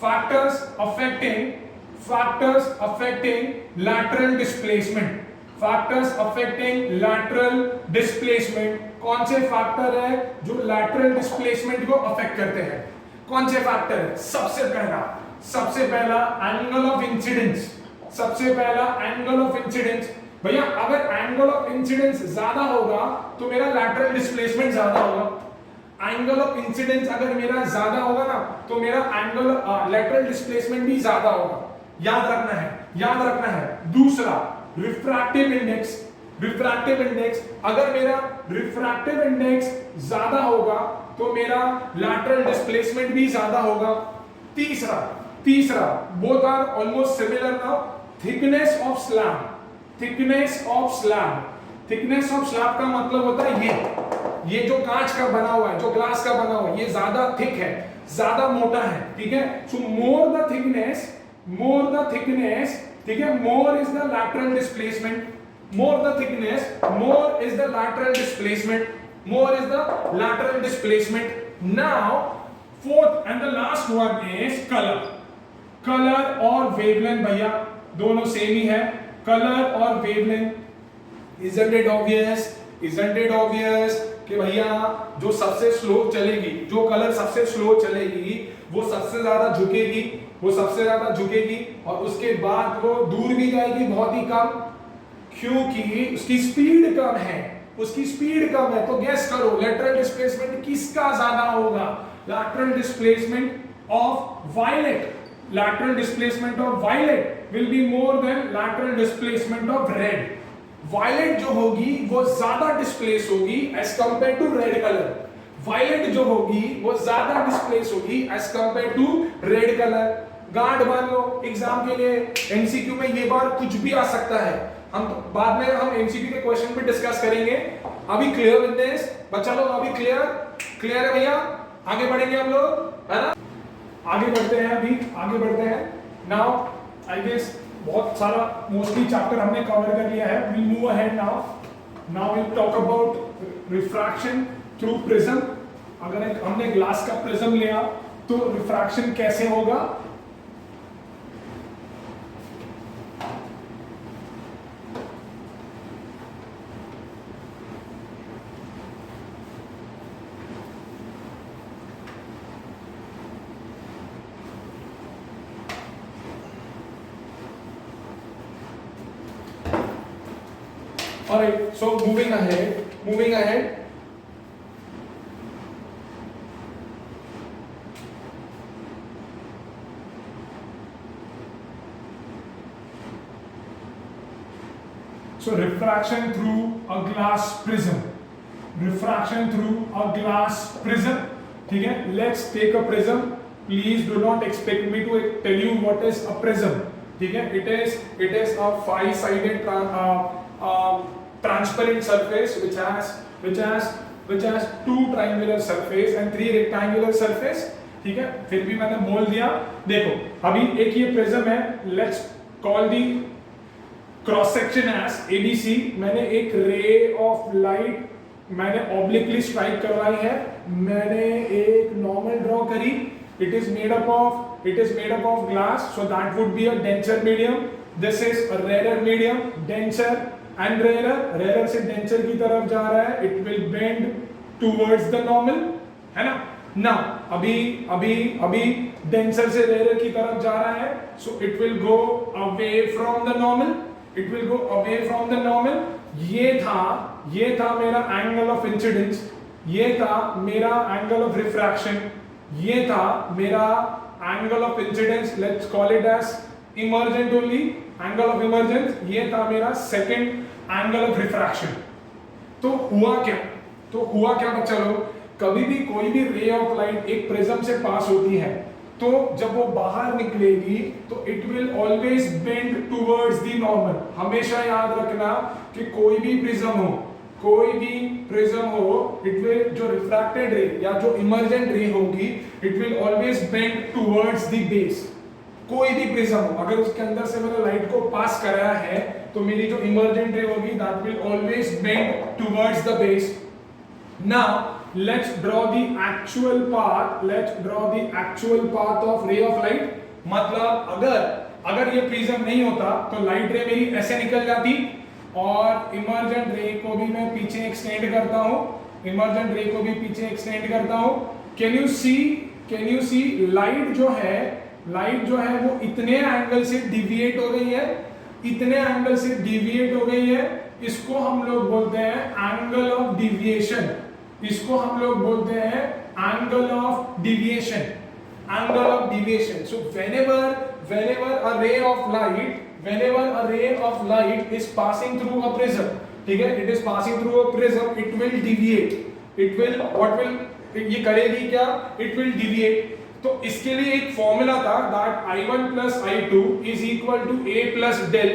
फैक्टर्स अफेक्टिंग लैटरल डिस्प्लेसमेंट, कौन से फैक्टर है जो लैटरल डिस्प्लेसमेंट को अफेक्ट करते हैं? कौन से फैक्टर है? सबसे पहला एंगल ऑफ इंसिडेंस। भैया अगर एंगल ऑफ इंसिडेंस ज्यादा होगा तो मेरा लैटरल डिस्प्लेसमेंट ज्यादा होगा। एंगल ऑफ इंसिडेंस अगर मेरा ज्यादा होगा ना तो मेरा लैटरल डिस्प्लेसमेंट भी ज्यादा होगा। याद रखना है। दूसरा रिफ्रैक्टिव इंडेक्स, अगर मेरा रिफ्रैक्टिव इंडेक्स ज्यादा होगा तो मेरा लैटरल डिस्प्लेसमेंट भी ज्यादा होगा। तीसरा both are almost similar now, thickness of slab का मतलब होता है ये जो कांच का बना हुआ है, जो ग्लास का बना हुआ है, ये ज्यादा थिक है, ज्यादा मोटा है, ठीक है। सो मोर द थिकनेस, ठीक है, more is the lateral displacement, more the thickness, more is the lateral displacement, Now fourth and the last one is color और wavelength। भैया दोनों सेम ही है, color और wavelength। isn't it obvious कि भैया जो सबसे स्लो चलेगी, जो कलर सबसे स्लो चलेगी वो सबसे ज्यादा झुकेगी और उसके बाद वो दूर भी जाएगी बहुत ही कम, क्योंकि उसकी स्पीड कम है। उसकी स्पीड कम है, तो गेस करो लेटरल डिस्प्लेसमेंट किसका ज्यादा होगा? Lateral displacement of violet, lateral displacement of violet will be more than lateral displacement of red. violet जो होगी वो ज्यादा डिस्प्लेस होगी as compared to red color. violet जो होगी वो ज्यादा डिस्प्लेस होगी as compared to red color. Guard मान लो एग्जाम के लिए एमसीक्यू में ये बार कुछ भी आ सकता है, हम तो बाद में हम एमसीक्यू के क्वेश्चन भी डिस्कस करेंगे। अभी क्लियर विद दिस बच्चा लोग? अभी क्लियर है भैया? आगे बढ़ेंगे हम लोग, है ना? आगे बढ़ते हैं, अभी आगे बढ़ते हैं। नाउ आई गेस बहुत सारा मोस्टली चैप्टर हमने कवर कर लिया है। We move ahead now we talk about refraction through prism. अगर हमने ग्लास का प्रिज्म लिया तो रिफ्रैक्शन कैसे होगा? Alright, so moving ahead. So refraction through a glass prism. ठीक है? Let's take a prism. Please do not expect me to tell you what is a prism. ठीक है? It is a five-sided transparent surface which has two triangular surface and three rectangular surface. ठीक है? फिर भी मैंने बोल दिया। देखो अभी एक ये प्रिज्म है, let's call the cross section as ABC। मैंने एक रे ऑफ लाइट मैंने ऑब्लिकली स्ट्राइक करवाई है, मैंने एक नॉर्मल ड्रॉ करी। It is made up of glass, so that would be a denser medium. This is a rare medium, denser and rare से डेंसर की तरफ जा रहा है, it will bend towards the normal, है ना? नाउ अभी डेंसर से रेयर की तरफ जा रहा है, so it will go away from the normal, ये था मेरा एंगल ऑफ इंसिडेंस, ये था मेरा एंगल ऑफ रिफ्रैक्शन, ये था मेरा angle of incidence, let's call it as emergent only, angle of emergence, ये था मेरा सेकंड एंगल ऑफ रिफ्रैक्शन। तो हुआ क्या बच्चा लोग? कभी भी कोई भी रे ऑफ लाइट एक प्रिज्म से पास होती है तो जब वो बाहर निकलेगी तो it will always bend towards the normal. हमेशा याद रखना कि कोई भी प्रिज्म हो, इट विल जो रिफ्रैक्टेड रे या जो इमर्जेंट रे होगी, it will always bend towards the base. कोई भी प्रिज्म हो, अगर उसके अंदर से मैंने लाइट को पास कराया है तो मेरी जो इमर्जेंट रे होगी that will always bend towards the base. Now let's draw the actual path of ray of light। मतलब अगर ये प्रिज्म नहीं होता तो लाइट रे मेरी ऐसे निकल जाती और इमर्जेंट रे को भी मैं पीछे एक्सटेंड करता हूं। कैन यू सी लाइट जो है वो इतने एंगल से डिविएट हो गई है, इसको हम लोग बोलते हैं angle of deviation, angle of deviation. So whenever a ray of light is passing through a prism, ठीक है, it is passing through a prism, it will deviate, ये करेगी क्या? It will deviate। तो इसके लिए एक फॉर्मूला था that I1 plus I2 is equal to A plus del।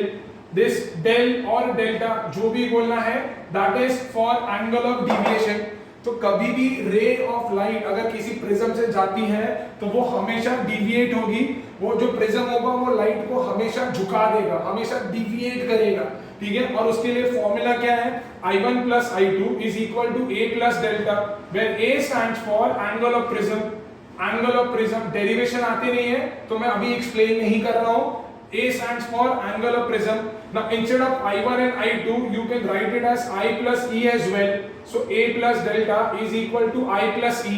This del और डेल्टा जो भी बोलना है that is for angle of deviation। तो कभी भी रे ऑफ लाइट अगर किसी प्रिज्म से जाती है तो वो हमेशा डिविएट होगी, वो जो प्रिज्म होगा वो लाइट को हमेशा झुका देगा, हमेशा डिविएट करेगा, ठीक है? और उसके लिए फॉर्मूला क्या है? I1 plus I2 is equal to A plus delta, where A stands for angle of prism। Derivation आती नहीं है तो मैं अभी एक्सप्लेन नहीं कर रहा हूं। A stands for angle of prism। Now instead of I1 and I2 you can write it as I plus E as well। So A plus delta is equal to I plus E,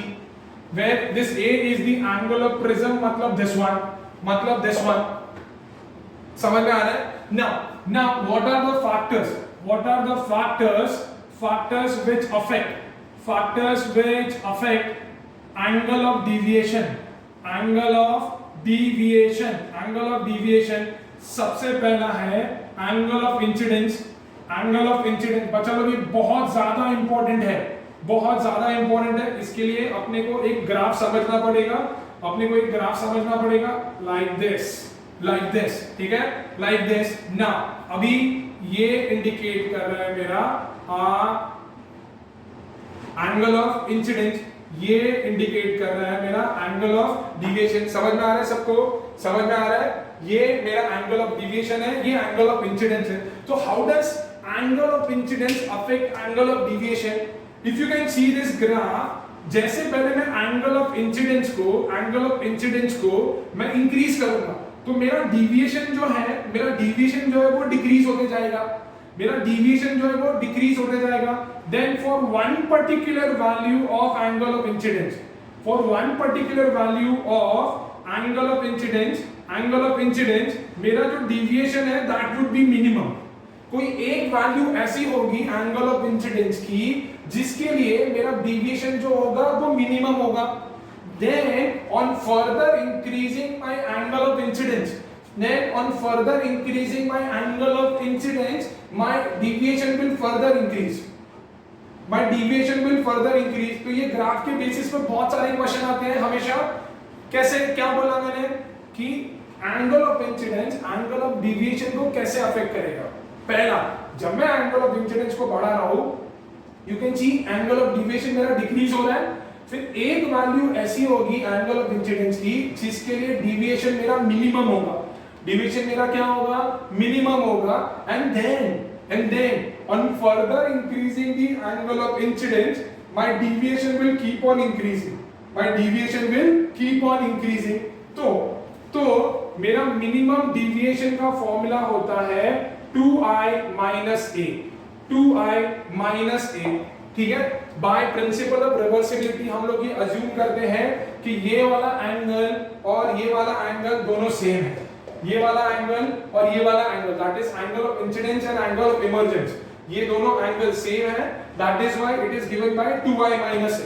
where this A is the angle of prism, मतलब this one। समझ में आ रहा है? Now what are the factors factors which affect angle of deviation. सबसे पहला है एंगल ऑफ इंसिडेंस। बच्चा लोग ये बहुत ज्यादा इंपॉर्टेंट है, इसके लिए अपने को एक ग्राफ समझना पड़ेगा, लाइक दिस, ठीक है, लाइक दिस। ना अभी ये इंडिकेट कर रहा है मेरा एंगल ऑफ इंसिडेंस, ये इंडिकेट कर रहा है मेरा एंगल ऑफ डिविएशन। समझ में आ रहा है सबको? समझ में आ रहा है? ये मेरा एंगल ऑफ डिविएशन है, ये एंगल ऑफ इंसिडेंस है। तो how does angle of incidence affect angle of deviation? If you can see this graph, जैसे पहले मैं एंगल ऑफ इंसिडेंस को मैं इंक्रीज करूंगा तो मेरा डिविएशन जो है वो डिक्रीज होते जाएगा। Then for one particular value of angle of incidence, मेरा जो डिविएशन है दैट वुड बी मिनिमम। कोई एक वैल्यू ऐसी होगी एंगल ऑफ इंसिडेंस की जिसके लिए मेरा डिविएशन जो होगा वो मिनिमम होगा। Then on further increasing my angle of incidence, my deviation will further increase. तो ये ग्राफ के बेसिस पे बहुत सारे क्वेश्चन आते हैं हमेशा। कैसे, क्या बोला मैंने कि angle of incidence angle of deviation को कैसे अफेक्ट करेगा? पहला, जब मैं एंगल ऑफ इंसिडेंस को बढ़ा रहा हूं, you can see angle of deviation मेरा डिक्रीज हो रहा है। फिर एक वैल्यू ऐसी होगी एंगल ऑफ इंसिडेंस की जिसके लिए डिविएशन मेरा मिनिमम होगा। मिनिमम होगा। And then on further increasing the angle of incidence, my deviation will keep on increasing. तो मेरा मिनिमम डिविएशन का फॉर्मूला होता है 2i minus a, ठीक है। बाय प्रिंसिपल ऑफ रिवर्सिबिलिटी हम लोग ये अज्यूम करते हैं कि ये वाला एंगल और ये वाला एंगल दोनों सेम है। ये वाला एंगल और ये वाला angle, that is angle of incidence and angle of emergence, ये दोनों एंगल सेम है। That is why it is given bye 2i minus a।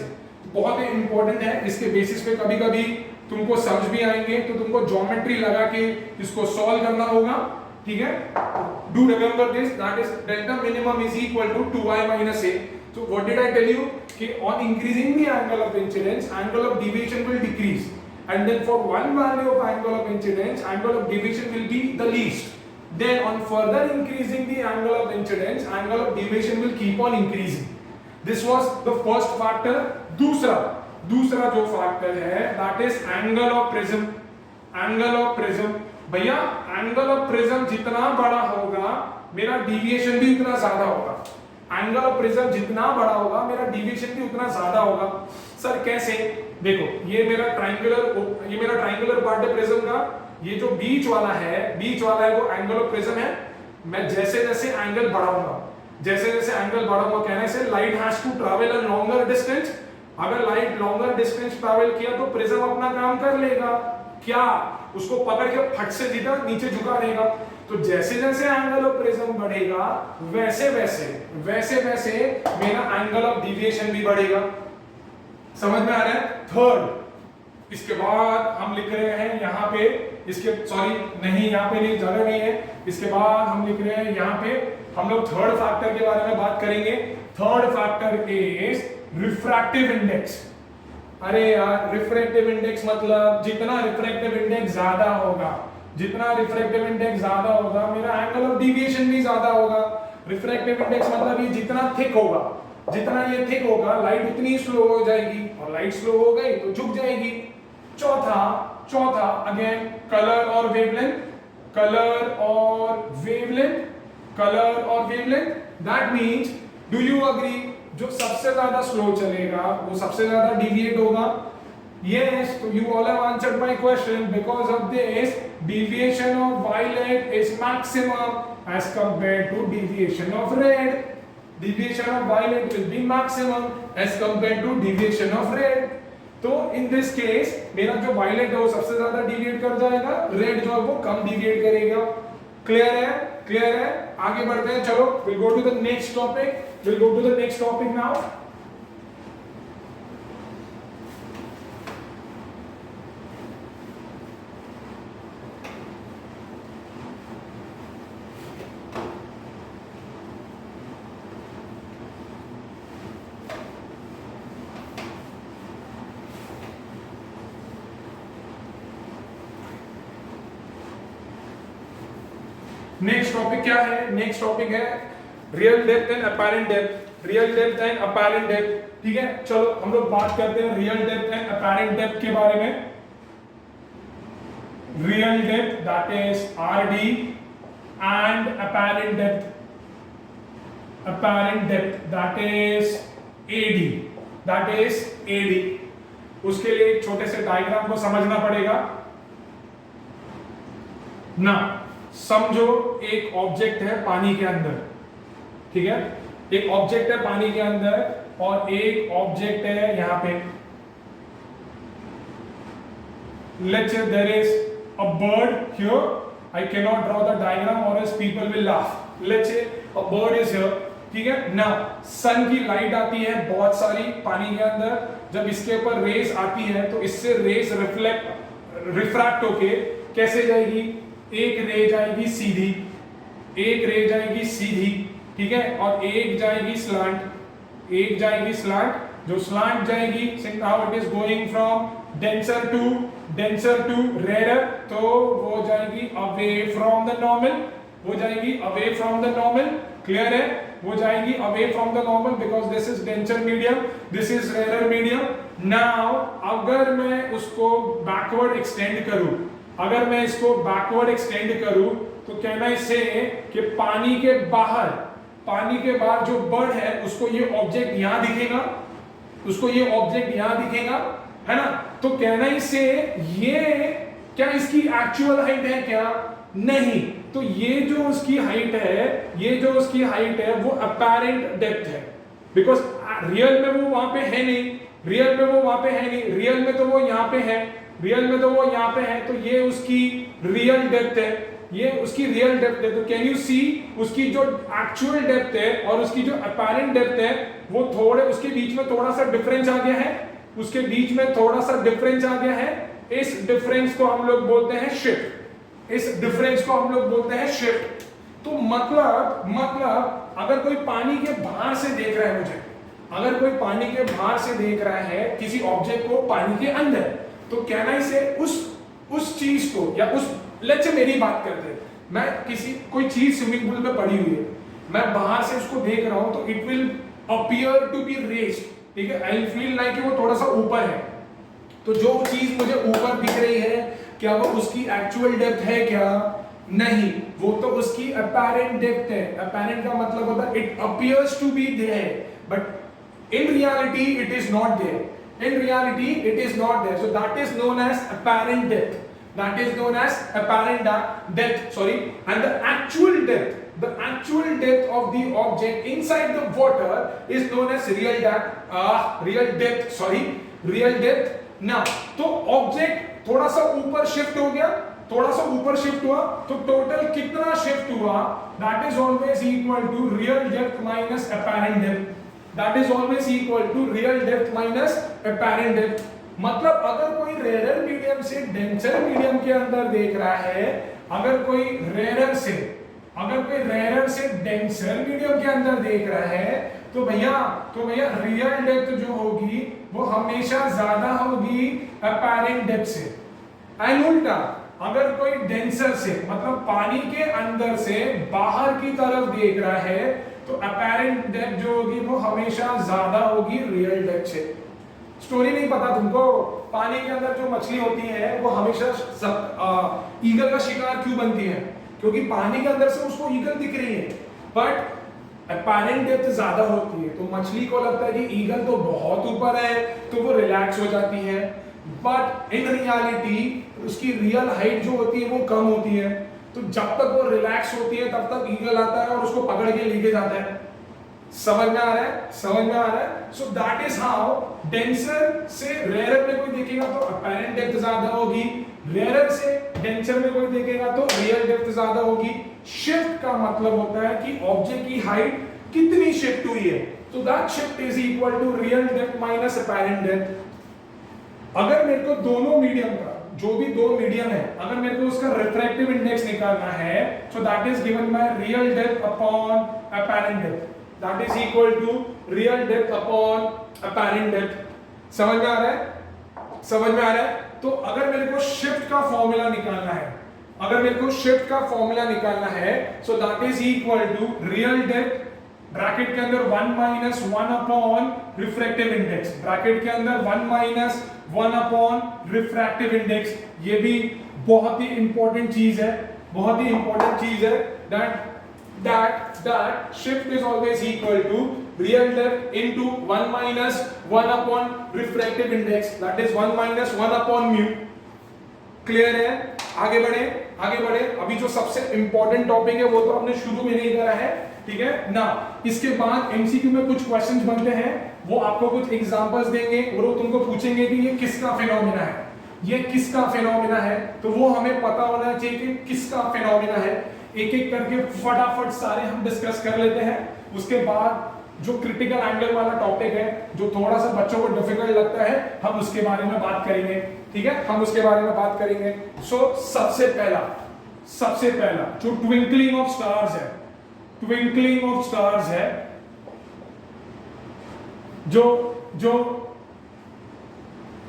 बहुत ही इंपॉर्टेंट है, इसके बेसिस पे कभी-कभी तुमको समझ भी आएंगे तो तुमको ज्योमेट्री लगा के इसको सॉल्व करना होगा, ठीक है। Do remember this, that is delta minimum is equal to 2i minus a। So what did I tell you? कि on increasing the angle of incidence, angle of deviation will decrease, and then for one value of angle of incidence, angle of deviation will be the least. Then on further increasing the angle of incidence, angle of deviation will keep on increasing. This was the first factor. दूसरा जो फैक्टर है that is angle of prism। भैया एंगल ऑफ प्रिज्म जितना बड़ा होगा मेरा डिविएशन भी उतना ज्यादा होगा। एंगल ऑफ प्रिज्म जितना बड़ा होगा मेरा डिविएशन भी उतना ज्यादा होगा। सर कैसे? देखो, ये मेरा ट्रायंगुलर पार्ट है प्रिज्म का। ये जो बीच वाला है वो एंगल ऑफ प्रिज्म है। मैं जैसे जैसे एंगल बढ़ाऊंगा कहने से light has to travel a longer distance. अगर लाइट लॉन्गर डिस्टेंस ट्रैवल किया तो प्रिज्म अपना काम कर लेगा। क्या? उसको पकड़ के फट से सीधा नीचे झुका देगा। तो जैसे जैसे एंगल ऑफ प्रिज्म बढ़ेगा वैसे वैसे मेरा एंगल ऑफ डिविएशन भी बढ़ेगा। समझ में आ रहा है? थर्ड, इसके बाद हम लिख रहे हैं यहाँ पे, यहाँ पे नहीं, जगह नहीं है। इसके बाद हम लिख रहे हैं यहाँ पे, हम लोग थर्ड फैक्टर के बारे में बात करेंगे। Third factor is refractive index. अरे यार, रिफ्रैक्टिव इंडेक्स मतलब जितना रिफ्रैक्टिव इंडेक्स ज्यादा होगा मेरा एंगल ऑफ डिविएशन भी ज्यादा होगा। रिफ्रैक्टिव इंडेक्स मतलब ये जितना थिक होगा लाइट उतनी स्लो हो जाएगी, और लाइट स्लो हो गई तो झुक जाएगी। चौथा अगेन कलर और wavelength. That means, do you agree, जो सबसे ज्यादा स्लो चलेगा वो सबसे ज्यादा डिविएट होगा। Yes, so you all have answered my question. Because of this, deviation of violet is maximum as compared to deviation of red. Deviation of violet will be maximum as compared to deviation of red. तो in this case मेरा जो violet है वो सबसे ज्यादा deviate कर जाएगा, red जो है वो कम deviate करेगा। क्लियर है? आगे बढ़ते हैं, चलो we'll go to the next topic. we'll go to the next topic now. Next topic क्या है? नेक्स्ट टॉपिक है real depth and apparent depth. Real depth and apparent depth, ठीक है। चलो हम लोग बात करते हैं real depth and apparent depth के बारे में। Real depth that is RD and apparent depth that is AD, उसके लिए एक छोटे से डायग्राम को समझना पड़ेगा ना। समझो एक ऑब्जेक्ट है पानी के अंदर, ठीक है, एक ऑब्जेक्ट है पानी के अंदर और एक ऑब्जेक्ट है यहां पे। Let's say there is a bird here, I can not draw the diagram or else people will laugh. Let's say a bird is here, ठीक है ना। सन की लाइट आती है बहुत सारी पानी के अंदर, जब इसके ऊपर रेस आती है तो इससे रेस रिफ्रैक्ट होके कैसे जाएगी? एक रे जाएगी सीधी, ठीक है, और एक जाएगी स्लांट, जो स्लांट जाएगी how it is going from denser to rare, तो वो जाएगी away from the normal, clear है? वो जाएगी away from the normal because this is denser medium, this is rare medium. Now अगर मैं उसको बैकवर्ड एक्सटेंड करूं, तो कहना इसे कि पानी के बाहर जो बर्ड है उसको ये ऑब्जेक्ट यहां दिखेगा, है ना। तो कहना इसे ये क्या इसकी एक्चुअल हाइट है क्या? नहीं। तो ये जो उसकी हाइट है वो अपैरेंट डेप्थ है, बिकॉज रियल में वो वहां पे है नहीं, रियल में तो वो यहाँ पे है, तो ये उसकी रियल डेप्थ है, तो कैन यू सी उसकी जो एक्चुअल डेप्थ है और उसकी जो अपैरेंट डेप्थ है वो उसके बीच में थोड़ा सा डिफरेंस आ गया है, इस डिफरेंस को हम लोग बोलते हैं शिफ्ट। तो मतलब अगर कोई पानी के बाहर से देख रहा है किसी ऑब्जेक्ट को पानी के अंदर, तो कहना इसे उस चीज को या लेट्स से मेरी बात करते हैं, मैं कोई चीज स्विमिंग पूल में पड़ी हुई है, मैं बाहर से उसको देख रहा हूं तो it will appear to be raised, ठीक है, आई फील लाइक कि वो थोड़ा सा ऊपर है। तो जो चीज मुझे ऊपर दिख रही है क्या वो उसकी एक्चुअल डेप्थ है क्या? नहीं, वो तो उसकी अपैरेंट डेप्थ है। अपैरेंट का मतलब होता है it appears to be there, but in reality it is not there. So that is known as apparent depth. And the actual depth of the object inside the water is known as real depth. Now, तो ऑब्जेक्ट थोड़ा सा ऊपर शिफ्ट हुआ, तो टोटल कितना शिफ्ट हुआ? That is always equal to real depth minus apparent depth. मतलब अगर कोई रेयर मीडियम से डेंसर मीडियम के अंदर देख रहा है, अगर कोई रेयर से डेंसर मीडियम के अंदर देख रहा है, तो भैया रियल डेप्थ जो होगी वो हमेशा ज्यादा होगी अपैरेंट डेप्थ से। एंड उल्टा अगर कोई डेंसर से मतलब पानी के अंदर से बाहर की तरफ देख रहा है, तो अपैरेंट डेप्थ जो होगी वो हमेशा ज्यादा होगी रियल डेप्थ से। स्टोरी नहीं पता तुमको? पानी के अंदर जो मछली होती है वो हमेशा ईगल का शिकार क्यों बनती है? क्योंकि पानी के अंदर से उसको ईगल दिख रही है, बट अपैरेंट डेप्थ ज्यादा होती है, तो मछली को लगता है कि ईगल तो बहुत ऊपर है, तो वो रिलैक्स हो जाती है। बट इन रियलिटी उसकी रियल हाइट जो होती है वो कम होती है, तो जब तक वो रिलैक्स होती है तब तक ईगल आता है और उसको पकड़ के लेके जाता है। समझ में आ रहा है? So that is how denser से रेयर में कोई देखेगा तो अपैरेंट डेप्थ ज्यादा होगी, रेयर से डेंसर में कोई देखेगा तो रियल डेप्थ ज्यादा होगी। शिफ्ट का मतलब होता है कि ऑब्जेक्ट की हाइट कितनी शिफ्ट हुई है, तो that shift is equal to real depth minus apparent depth. अगर मेरे को दोनों मीडियम का, जो भी दो मीडियम है, अगर मेरे को उसका रिफ्रैक्टिव इंडेक्स निकालना है, so that is given by real depth upon apparent depth, that is equal to real depth upon apparent depth. समझ में आ रहा है? समझ में आ रहा है? तो अगर मेरे को शिफ्ट का फॉर्मूला निकालना है, अगर मेरे को शिफ्ट का फॉर्मूला निकालना है, so that is equal to real depth bracket के अंदर 1 minus 1 upon refractive index, bracket के अंदर 1 माइनस 1 अपॉन रिफ्रैक्टिव इंडेक्स। ये भी बहुत ही इंपॉर्टेंट चीज है, बहुत ही इंपॉर्टेंट चीज है, that shift is always equal to real depth into 1 minus 1 upon refractive index, that is 1 minus 1 upon mu। Clear है? आगे बढ़े, आगे बढ़े। अभी जो सबसे इंपॉर्टेंट टॉपिक है वो तो हमने शुरू में नहीं करा है, ठीक है ना। इसके बाद एमसीक्यू में कुछ क्वेश्चंस बनते हैं, वो आपको कुछ एग्जांपल्स देंगे और वो तुमको पूछेंगे कि ये किसका फिनोमेना है, ये किसका फिनोमेना है, तो वो हमें पता होना चाहिए कि किसका फिनोमेना है। एक एक करके फटाफट सारे हम डिस्कस कर लेते हैं। उसके बाद जो क्रिटिकल एंगल वाला टॉपिक है, जो थोड़ा सा बच्चों को डिफिकल्ट लगता है, हम उसके बारे में बात करेंगे, ठीक है, हम उसके बारे में बात करेंगे। सो सबसे पहला जो ट्विंकलिंग ऑफ स्टार्स है, ट्विंकलिंग ऑफ स्टार्स है, जो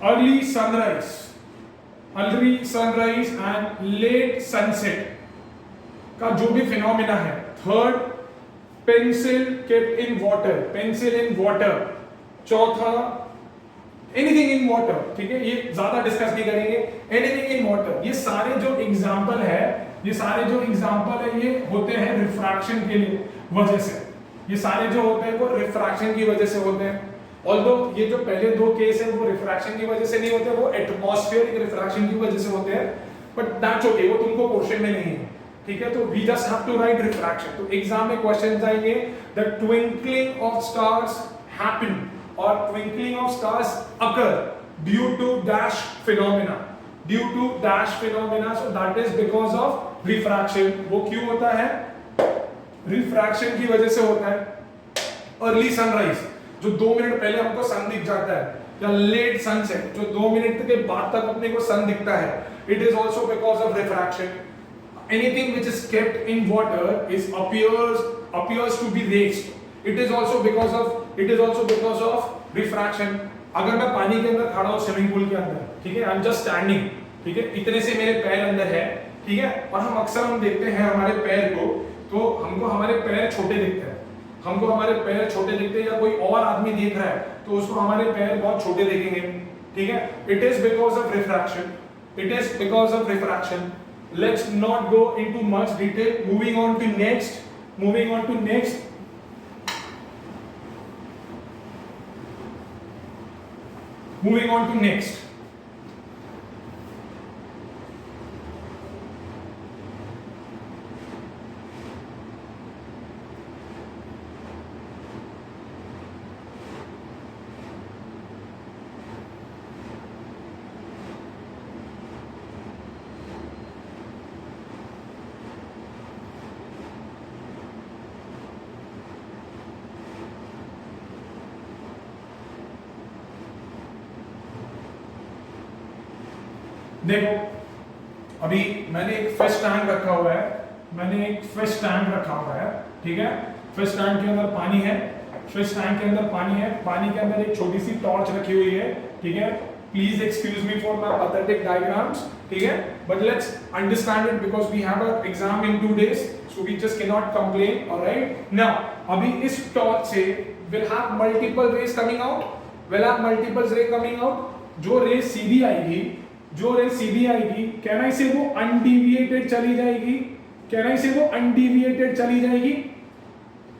early sunrise and let sunset का जो भी फिनोमेना है। Third, pencil kept in water, pencil in water. चौथा, एनीथिंग इन वाटर, ठीक है, ये ज्यादा डिस्कस नहीं करेंगे। एनीथिंग इन वाटर, ये सारे जो एग्जांपल है, ये सारे जो एग्जांपल है, ये होते हैं रिफ्रैक्शन के लिए वजह से, ये सारे जो होते हैं वो रिफ्रैक्शन की वजह से होते हैं। ऑल्दो ये जो पहले दो केस है वो रिफ्रैक्शन की वजह से नहीं होते, वो एटमॉस्फेरिक रिफ्रैक्शन की वजह से होते हैं, बट दैट्स ओके, वो तुमको क्वेश्चन में नहीं है, ठीक है। तो we just have to write refraction. तो एग्जाम में क्वेश्चंस आएंगे, the twinkling of stars happen और twinkling of stars occur due to dash phenomena, due to dash phenomena, so that is because of refraction. वो क्यों होता है? रिफ्रैक्शन की वजह से होता है। अर्ली सनराइज, जो 2 मिनट पहले हमको सन दिख जाता है, या लेट सनसेट, जो 2 मिनट के बाद तक अपने को सन दिखता है, it is also because of refraction. Anything which is kept in water appears to be raised. It is also because of refraction. अगर मैं पानी के अंदर खड़ा हूँ स्विमिंग पूल के अंदर, ठीक है, आई एम जस्ट स्टैंडिंग, ठीक है, इतने से मेरे पैर अंदर है, ठीक है, और हम अक्सर देखते हैं हमारे पैर को, तो हमको हमारे पैर छोटे दिखते हैं, हमको हमारे पैर छोटे दिखते हैं, या कोई और आदमी देख रहा है तो उसको हमारे पैर बहुत छोटे दिखेंगे, ठीक है। It is because of refraction, it is because of refraction. Let's not go into much detail. Moving on to next. Moving on to next. देखो, अभी मैंने एक फिश टैंक रखा हुआ है, ठीक है। फिश टैंक के अंदर पानी है, पानी के अंदर एक छोटी सी टॉर्च रखी हुई है, ठीक है। Please excuse me for my pathetic diagrams, ठीक है, but let's understand it because we have a exam in 2 days, so we just can not complain, alright. Now अभी इस टॉर्च से will have multiple rays coming out, जो रेज सीधी आएगी, कैन आई से वो अनडिविएटेड चली जाएगी,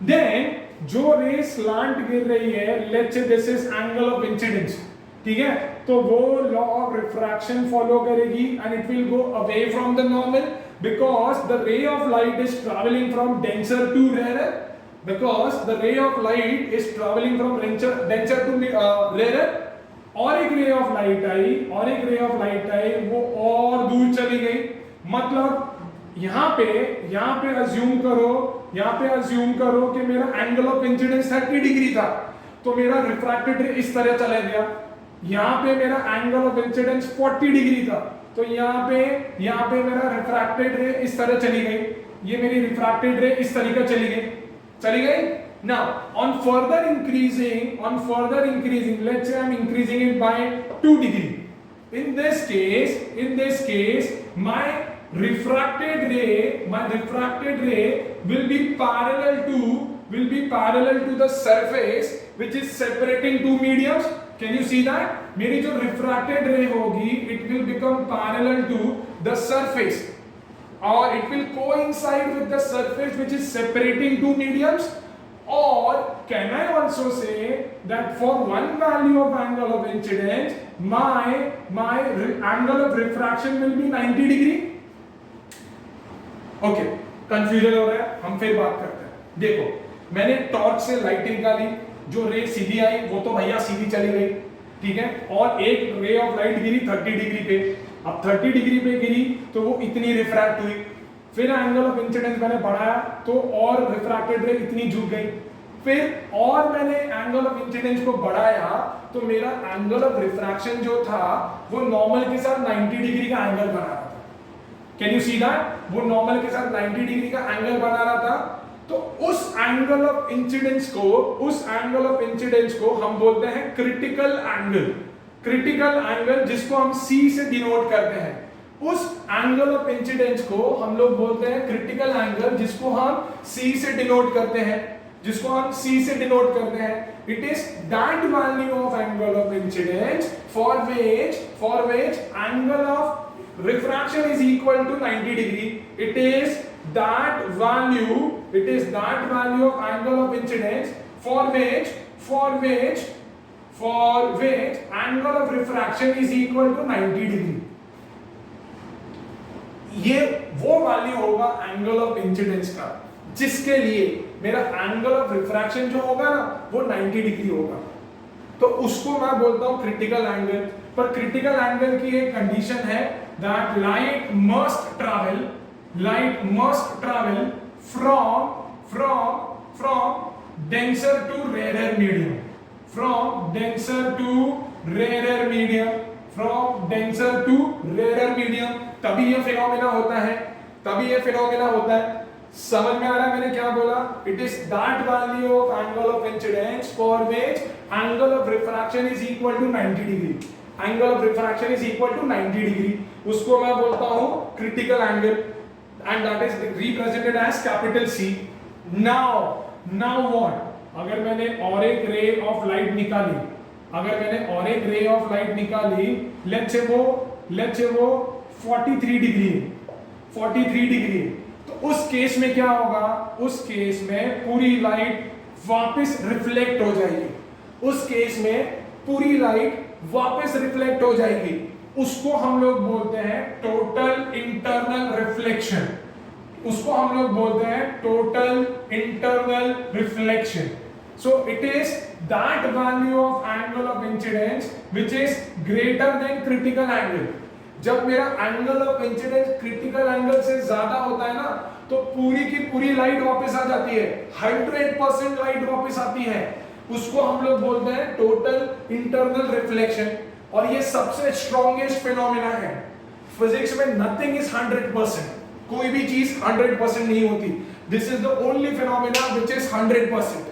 देन जो रे स्लांट गिर रही है, let's say this is angle of incidence, ठीक है, तो वो लॉ ऑफ रिफ्रैक्शन फॉलो करेगी and it will go away from the normal, because the ray of light is travelling from denser to rare, और एक रे ऑफ लाइट आई, वो और दूर चली गई। मतलब यहाँ पे अज्यूम करो कि मेरा एंगल ऑफ इंसिडेंस 30 डिग्री था, तो मेरा रिफ्रैक्टेड रे इस तरह चला गया। यहाँ पे मेरा एंगल ऑफ इंसिडेंस 40 डिग्री था, तो यहाँ पे मेरा रिफ्रैक्टेड रे इस तरह चली गई, ये मेरी रिफ्रैक्टेड रे इस तरीके चली गई। Now on further increasing, let's say I'm increasing it by 2 degree. In this case, my refracted ray will be parallel to the surface which is separating two mediums. Can you see that? मेरी जो refracted ray होगी, it will become parallel to the surface, or it will coincide with the surface which is separating two mediums. Or can I also say that for one value of angle of incidence, my angle of refraction will be 90 degree? Okay, confusion हो रहा है, हम फिर बात करते हैं। देखो, मैंने टॉर्च से लाइट निकाली, जो रे सीधी आई वो तो भैया सीधी चली गई, ठीक है, और एक ray of light Giri 30 degree पे। अब 30 डिग्री पे गिरी तो वो इतनी रिफ्रैक्ट हुई, फिर एंगल ऑफ इंसिडेंस मैंने बढ़ाया तो और रिफ्रैक्टेड रे इतनी झुक गई, फिर और मैंने एंगल ऑफ इंसिडेंस को बढ़ाया तो मेरा एंगल ऑफ रिफ्रैक्शन जो था वो नॉर्मल के साथ 90 डिग्री का एंगल बना रहा था। Can you see that? वो नॉर्मल के साथ 90 डिग्री का एंगल बना रहा था। तो उस एंगल ऑफ इंसिडेंस को हम बोलते हैं क्रिटिकल एंगल, जिसको हम C से डिनोट करते हैं। उस एंगल ऑफ इंसिडेंस को हम लोग बोलते हैं क्रिटिकल एंगल, जिसको हम C से डिनोट करते हैं। It is that value of angle of incidence for which angle of refraction is equal to 90 degree. It is that value of angle of incidence for which angle of refraction is equal to 90 degree. ये वो वैल्यू होगा एंगल ऑफ इंसिडेंस का, जिसके लिए मेरा एंगल ऑफ रिफ्रैक्शन जो होगा ना वो 90 डिग्री होगा। तो उसको मैं बोलता हूं क्रिटिकल एंगल। पर क्रिटिकल एंगल की एक कंडीशन है that light must travel from denser to rare medium, तभी ये फिनोमेना होता है। समझ में आ रहा है मैंने क्या बोला? It is that value of angle of incidence for which angle of refraction is equal to 90 degree. उसको मैं बोलता हूं critical angle, and that is represented as capital C। Now what? अगर मैंने और एक रे ऑफ लाइट निकाली, लेट्स से वो 43 डिग्री, तो उस केस में क्या होगा? उस केस में पूरी लाइट वापस रिफ्लेक्ट हो जाएगी। उसको हम लोग बोलते हैं total internal reflection. So it is that value of angle of incidence which is greater than critical angle. जब मेरा angle of incidence critical angle से ज्यादा होता है ना, तो पूरी की पूरी लाइट वापस आ जाती है, 100% लाइट वापस आती है। उसको हम लोग बोलते हैं टोटल इंटरनल रिफ्लेक्शन। और ये सबसे स्ट्रॉन्गेस्ट फिनोमेना है। फिजिक्स में नथिंग इज 100%, कोई भी चीज 100% नहीं होती। This is the only phenomena which is 100%।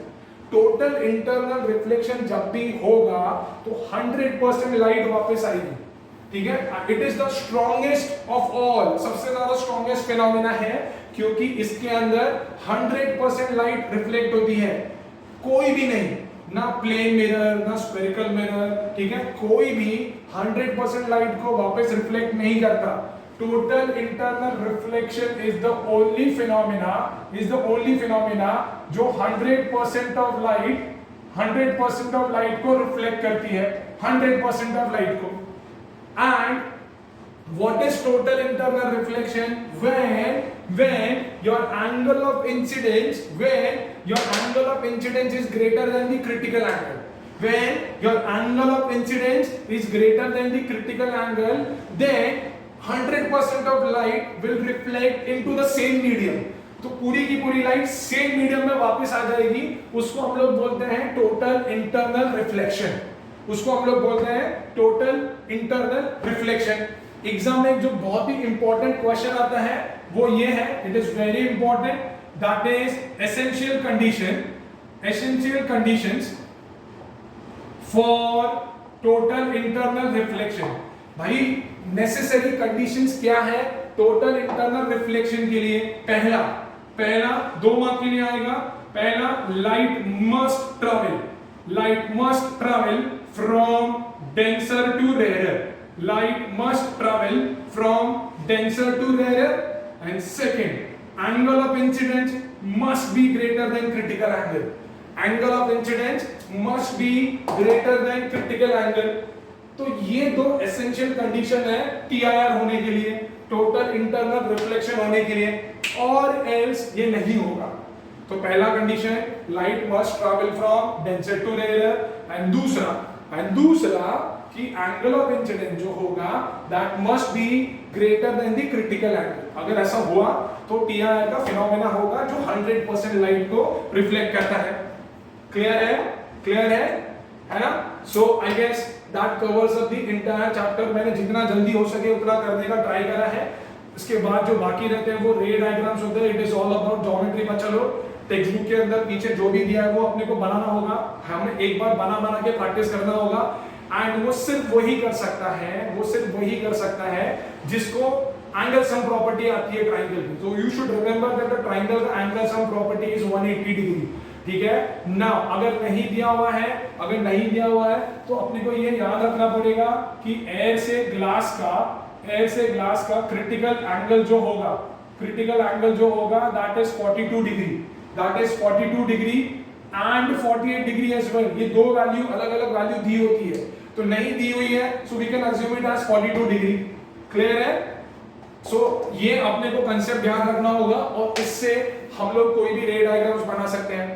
Total internal reflection जब भी होगा तो 100% लाइट वापस आएगी, ठीक है। It is the strongest of all, सबसे ज्यादा स्ट्रॉन्गेस्ट फिनोमेना है, क्योंकि इसके अंदर 100% लाइट रिफ्लेक्ट होती है। कोई भी नहीं, ना प्लेन मिरर ना स्फेरिकल मिरर, ठीक है, कोई भी 100% लाइट को वापस रिफ्लेक्ट नहीं करता। Total internal reflection is the only phenomena जो 100% ऑफ लाइट को रिफ्लेक्ट करती है, 100% ऑफ लाइट को। And what is total internal reflection? When your angle of incidence is greater than the critical angle. When your angle of incidence is greater than the critical angle, then 100% of light will reflect into the same medium, तो पूरी की पूरी लाइट सेम मीडियम में वापस आ जाएगी, उसको हम लोग बोलते हैं टोटल इंटरनल रिफ्लेक्शन, उसको हम लोग बोलते हैं टोटल इंटरनल रिफ्लेक्शन। एग्जाम में जो बहुत ही इंपॉर्टेंट क्वेश्चन आता है वो ये है, it is very important, that is essential conditions for total internal reflection. भाई नेसेसरी कंडीशंस क्या है टोटल इंटरनल रिफ्लेक्शन के लिए? पहला 2 मार्क के लिए आएगा, पहला light must travel from denser to rarer, light must travel from denser to rarer, and second angle of incidence must be greater than critical angle, angle of incidence must be greater than critical angle। तो ये दो एसेंशियल कंडीशन है TIR होने के लिए, टोटल इंटरनल रिफ्लेक्शन होने के लिए, और एल्स ये नहीं होगा। तो पहला condition light must travel from denser to rarer, and दूसरा कि एंगल ऑफ इंसिडेंस जो होगा that must be greater than the critical angle. अगर ऐसा हुआ तो टीआईआर का फिनोमेना होगा जो 100% लाइट को रिफ्लेक्ट करता है। क्लियर है ना? So I guess that covers up the entire chapter. मैंने जितना जल्दी हो सके उतना करने का ट्राई करा है। इसके बाद जो बाकी रहते हैं वो रे डायग्राम्स होते हैं, it is all about geometry. बच्चों टेक्स्ट बुक के अंदर पीछे जो भी दिया है वो अपने को बनाना होगा, हमें एक बार बना के प्रैक्टिस करना होगा, एंड वो सिर्फ वही कर सकता है जिसको एंगल सम प्रॉपर्टी आती है ट्रायंगल की। So you should remember that the triangle का angle sum property is 180 degree. ठीक है ना? अगर नहीं दिया हुआ है तो अपने को ये याद रखना पड़ेगा कि एयर से ग्लास का क्रिटिकल एंगल जो होगा that is 42 degree and 48 degree as well. ये दो वैल्यू अलग वैल्यू दी होती है, तो नहीं दी हुई है so we can assume it as 42 degree. Clear है? सो ये अपने को कंसेप्ट ध्यान रखना होगा, और इससे हम लोग कोई भी रे डायग्राम्स बना सकते हैं।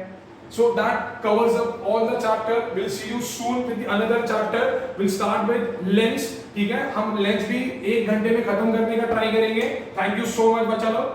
So that covers up all the chapter. We'll see you soon with the another chapter. We'll start with lens. ठीक है? हम लेंस भी 1 घंटे में खत्म करने का ट्राई करेंगे। Thank you so much बच्चा लोग।